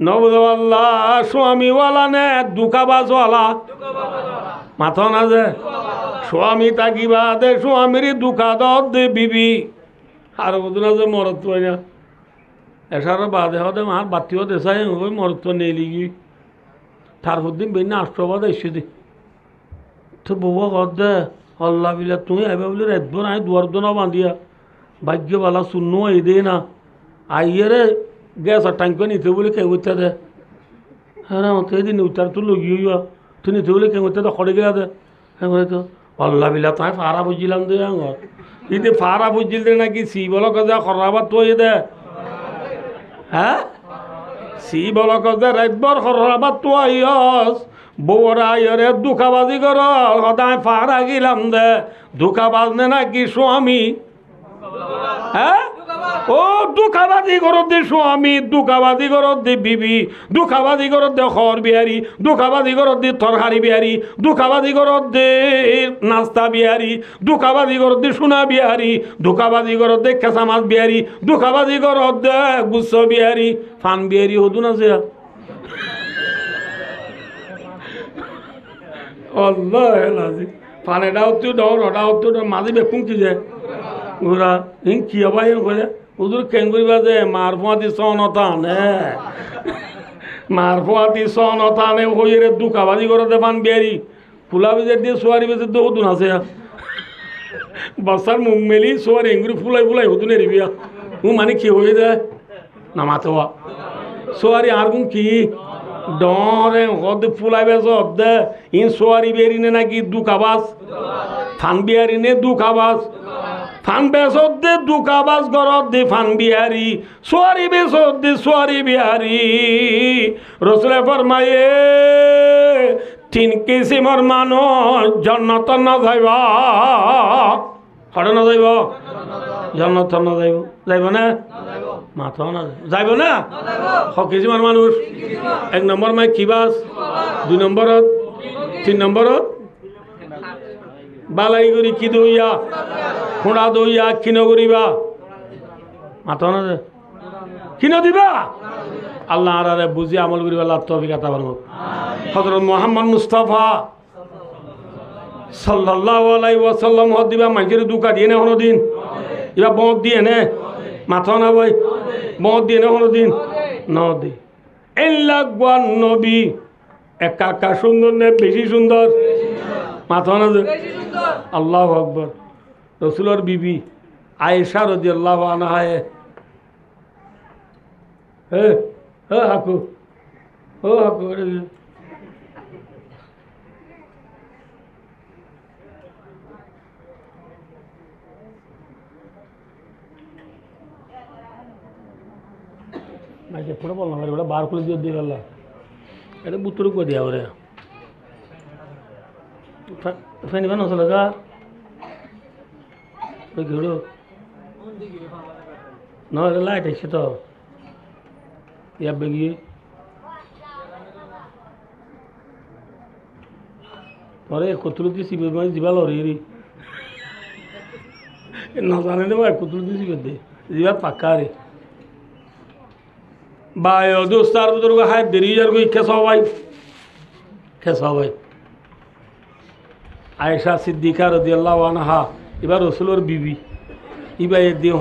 নবদওয়াল্লা স্বামীওয়ালা নে দুঃখাবাজওয়ালা মাথা না যে স্বামী তাকিবা দে স্বামীর দুঃখা দে বিবি আর বুঝনা যে মরত্ব না এসার বাদে হতে মার বাতিও দেশাই ওই মরত্ব নেই লিগি তার দিন বেন আষ্টবাদ এসে দি তো বউ হদ দে আল্লাহ বিলা তুমি আইবা বলে রাখবো না দুয়ার দোনা বাঁধিয়া ভাগ্যবালা শূন্য এই দে না আইয়ে রে গ্যাস আর ট্যাঙ্ক নিতে বলে কে উঠতে দে হ্যাঁ না তো এদিন উত্তার তো লগিয়ে তুই নিতে বলে কে উঠতে তো খড়ে গেলা দে হ্যাঁ বলে তো আল্লাহ বিলা তাই ফারা বুঝছিলাম দে আমার কিন্তু ফারা বুঝছিল দে নাকি সি বলো কাজা খরাবার তো দে হ্যাঁ সি বলো কাজা রাতবার খরাবার তো আইস বউরা আইরে দুঃখাবাজি কর সদায় ফারা গেলাম দে দুঃখাবাজ নে নাকি স্বামী হ্যাঁ ও দুঃখাবাজি করত দে স্বামী দুঃখাবাজি করত দে বিবি দুঃখাবাজি করত দে খর বিহারি দুঃখাবাজি করত দে তরকারি বিহারি দুঃখাবাজি করত দে নাস্তা বিহারি দুঃখাবাজি করত দে সোনা বিহারি দুঃখাবাজি করত দে কেঁচা মাছ বিহারি দুঃখাবাজি করত দে গুচ্ছ বিহারি ফান বিহারি হদু না যে আল্লাহ ফানেটাও তো ডর ওটাও তো মাঝে বেকুম কি যায় ওরা ইং কি হবা ইং করে ওদের কেন করিবা যে মার ফুয়াতি সনতানে মার ফুয়াতি সনতানে হইরে দুঃখাবাজি করতে পান বিয়ারি ফুলা বেজে দিয়ে সোয়ারি বেজে তো হতুন আছে বাসার মুখ মেলি সোয়ারি এঙ্গুরি ফুলাই ফুলাই হতুন এরিবিয়া ও মানে কি হয়ে যায় না মাতোয়া সোয়ারি আর কোন কি ডরে হদ ফুলাই বেজ দে ইন সোয়ারি বেরিনে নাকি দুঃখাবাজ ফান বিয়ারি নে দুঃখাবাজ ফান বেসত দে দুঃখাবাজ গরত দে ফান বিহারি সোয়ারি বেসত দে সোয়ারি বিহারি রসুলে ফরমায়ে 3 কিসিমর মানুষ জন্নত না যাইবা হরে না যাইব জন্নত না যাইব যাইব না মাথা না যাইব না কিসিমর মানুষ 1 নম্বর মাই কিবাস 2 নম্বরত 3 নম্বরত বালাই করি কি দইয়া খোঁড়া দইয়া কিনো করিবা মাথা না কিনো দিবা আল্লাহ আরে বুঝি আমল করিবা আল্লাহ তৌফিক আতা ফরমাক হযরত মুহাম্মদ মুস্তাফা সাল্লাল্লাহু আলাইহি ওয়াসাল্লাম হদিবা মানুষের দুকা দিয়ে না কোনদিন ইবা বদ দিয়ে না মাথা না ভাই বদ দিয়ে না কোনদিন না দি এল্লাগুয়ান নবী একা একা সুন্দর না বেশি সুন্দর? মাথা না আল্লাহু আকবার। রসুলের বিবি আয়েশা রাদিয়াল্লাহু আনহা হাকু হাকু ఎప్పుడో పోలం మరి కూడా బార్కులు చూద్ది వల్ల এটা বুতুরু করে দেওয়া ওরে ফ্যান বানো চলেগা ওই ঘুরো না এটা লাইট আছে তো ইয়াবে গিয়ে পরে কতলু দিছি মানে জিবাল রে না জানে না ভাই কতলু দিছি দে জিবা পাক্কা রে ভাই দোস্তার বুজুর্গ হাই দেরিজার কই খেসা ভাই আয়েশা সিদ্দিকা রাদিয়াল্লাহু আনহা এবার রসুলের বিবি ইবা এদিন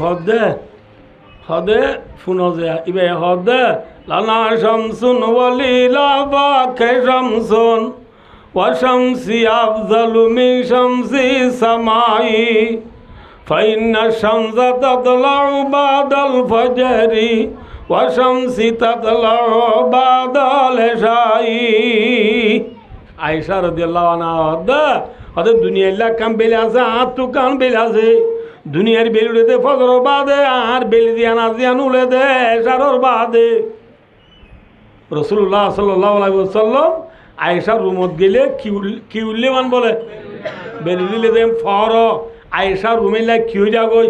হদে ফুনো যে ইবা হদে লানা শামসুন ওয়ালিলা বা শামসুন ওয়া শামসি আফজালু মিন শামসি সামাই ফাইন্না শামসা তাতলাউ বাদাল ফাজরি ওয়া শামসি তাতলাউ বাদাল ইশাই। আয়েশা রাদিয়াল্লাহু আনহা হদে দুনিয়ার কাম বেলে আছে আর তো কাম বেলে আছে দুনিয়ার বেলুড়েতে ফজর বাদে আর বেলি দিয়া নাজিয়ান উলে দে এশারর বাদে। রাসূলুল্লাহ সাল্লাল্লাহু আলাইহি ওয়াসাল্লাম আয়েশার রুমত গেলে কি উল্লে মান বলে বেলি দিলে দেম ফর আয়েশার রুমে লাই কি হয়ে যাগই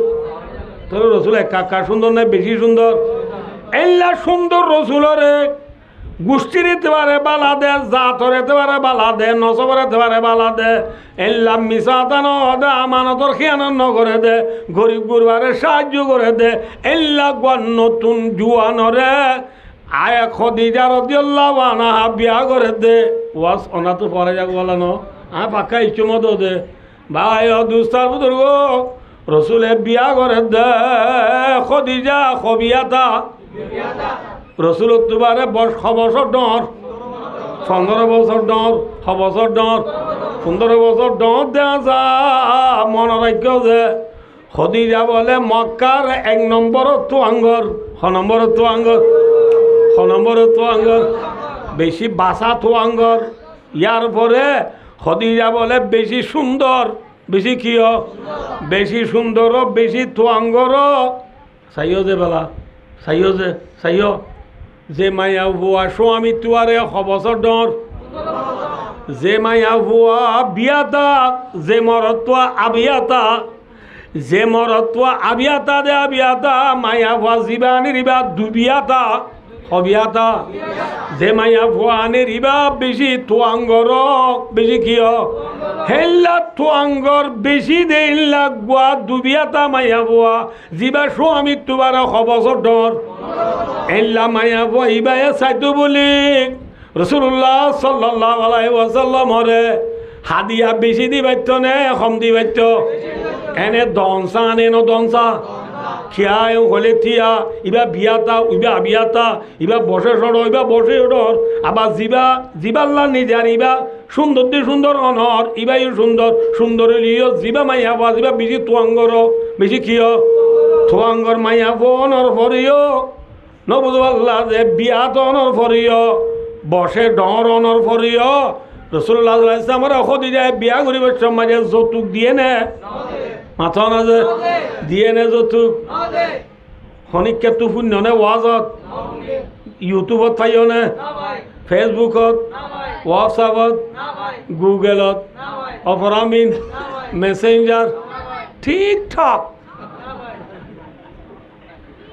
তোর রসুল কাকা সুন্দর না বেশি সুন্দর? এল্লা সুন্দর রসুলরে গোষ্ঠীর এতে পারে বালা দে জাতর এতে পারে বালা দে নসবর এতে পারে বালা দে এল্লা মিসাতান দে আমানতর খেয়ানন করে দে গরিব গুরবারে সাহায্য করে দে এল্লা নতুন জুয়ানরে আয় খদিজা রাদিয়াল্লাহু আনহা বিয়া করে দে ওয়াস অনা তো পরে যাক বলা ন পাক্কা ইচ্ছুমত দে ভাই দুস্তার বুজুর্গ রসুলে বিয়া করে দে খদিজা খবিয়াতা রসুল তোমারে 6 বছর ডর 15 বছর ডর 6 বছর ডর 15 বছর ডর দেয়া যা মনে রাখ যে খদিজা বলে মক্কার 1 নম্বর তোয়াঙ্গর 6 নম্বর তোয়াঙ্গর 6 নম্বর তোয়াঙ্গর বেশি বাসা তোয়াঙ্গর ইয়ার পরে খদিজা বলে বেশি সুন্দর বেশি কিয় বেশি সুন্দর বেশি তোয়াঙ্গর সাইও যে বেলা সাইও যে সাইও যে মায়া ভুয়া স্বামী তুয়ারে 6 বছর ডর যে মায়া ভুয়া বিয়াতা যে মরত্বা আবিয়াতা যে মরত্বা আবিয়াতা দে আবিয়াতা মায়া ভুয়া জীবানি রিবা দুবিয়াতা হবিয়াতা যে মায়া ভুয়া আনে রিবা বেশি তোয়াঙ্গর বেশি কিয় হেল্লা তোয়াঙ্গর বেশি দে লাগবা দুবিয়াতা মায়া ভুয়া জিবা স্বামী তুয়ারে 6 বছর ডর এল্লা মায়া ভুয়া ইবায়ে সাইতো বলি রাসূলুল্লাহ সাল্লাল্লাহু আলাইহি ওয়াসাল্লাম রে হাদিয়া বেশি দিবাইত নে কম দিবাইত এনে দনসা নে ন দনসা খিয়ায় হলে থিয়া ইবা বিয়াতা ইবা আবিয়াতা ইবা বসে সড় ইবা বসে সড় আবার জিবাল্লা নিজার ইবা সুন্দর দি সুন্দর অনর ইবাই সুন্দর সুন্দর লিও জিবা মাইয়া বা জিবা বেশি তোয়াঙ্গর বেশি কিয় তোয়াঙ্গর মাইয়া অনর ফরিও নবুদুল্লাহ যে বিয়াত অনর ফরিও বসে ডর অনর ফরিও রাসূলুল্লাহ সাল্লাল্লাহু আলাইহি ওয়াসাল্লাম খদিজা বিয়া করিবার সময় যৌতুক দিয়ে নে মাথা না যে দিয়ে নে যৌতুক খনিককে তু শূন্য নে ওয়াজত ইউটিউবত পাইও নে ফেসবুকত হোয়াটসআপত গুগলত অপরামিন মেসেঞ্জার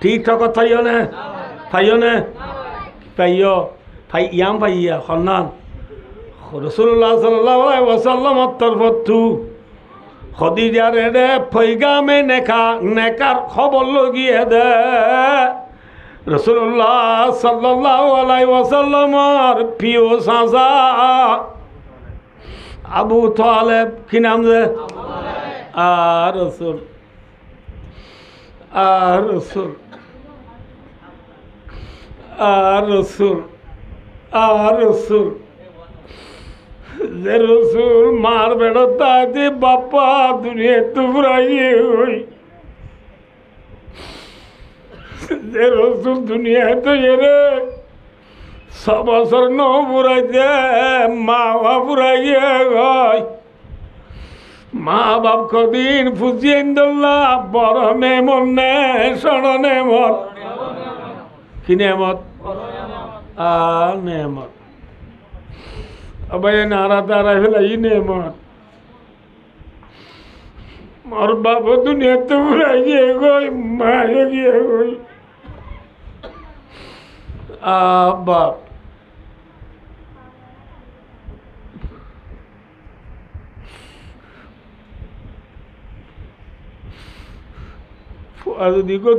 টিকটকত পাইও নে পাইও ইয়াম পাইয়া সন্ধান রাসূলুল্লাহ সাল্লাল্লাহু আলাইহি ওয়াসাল্লাম তরফতু খদিজার রে ফৈগামে নেকার খবর লগিয়ে দে রাসূলুল্লাহ সাল্লাল্লাহু আলাইহি ওয়াসাল্লামর প্রিয় চাচা আবু তালেব কি নাম যে আর রাসূল আর রসুল যে রসুল মার বেড়া তাতে বাপ্পা দুনিয়া তো ফুরাইয়ে হই যে রসুল দুনিয়ায় তো এরে 6 বছর ন ফুরাইতে মা ফুরাইয়ে হয় মা বাপ কদিন ফুজিয়ে দোল্লা বড় নেমন নে সড় নেমত কি নেমত আর নেমত अबे नारा तारा फैलाई ने मत और बाबू दुनिया तो बुराइए कोई मारेगी कोई बाप आज देखो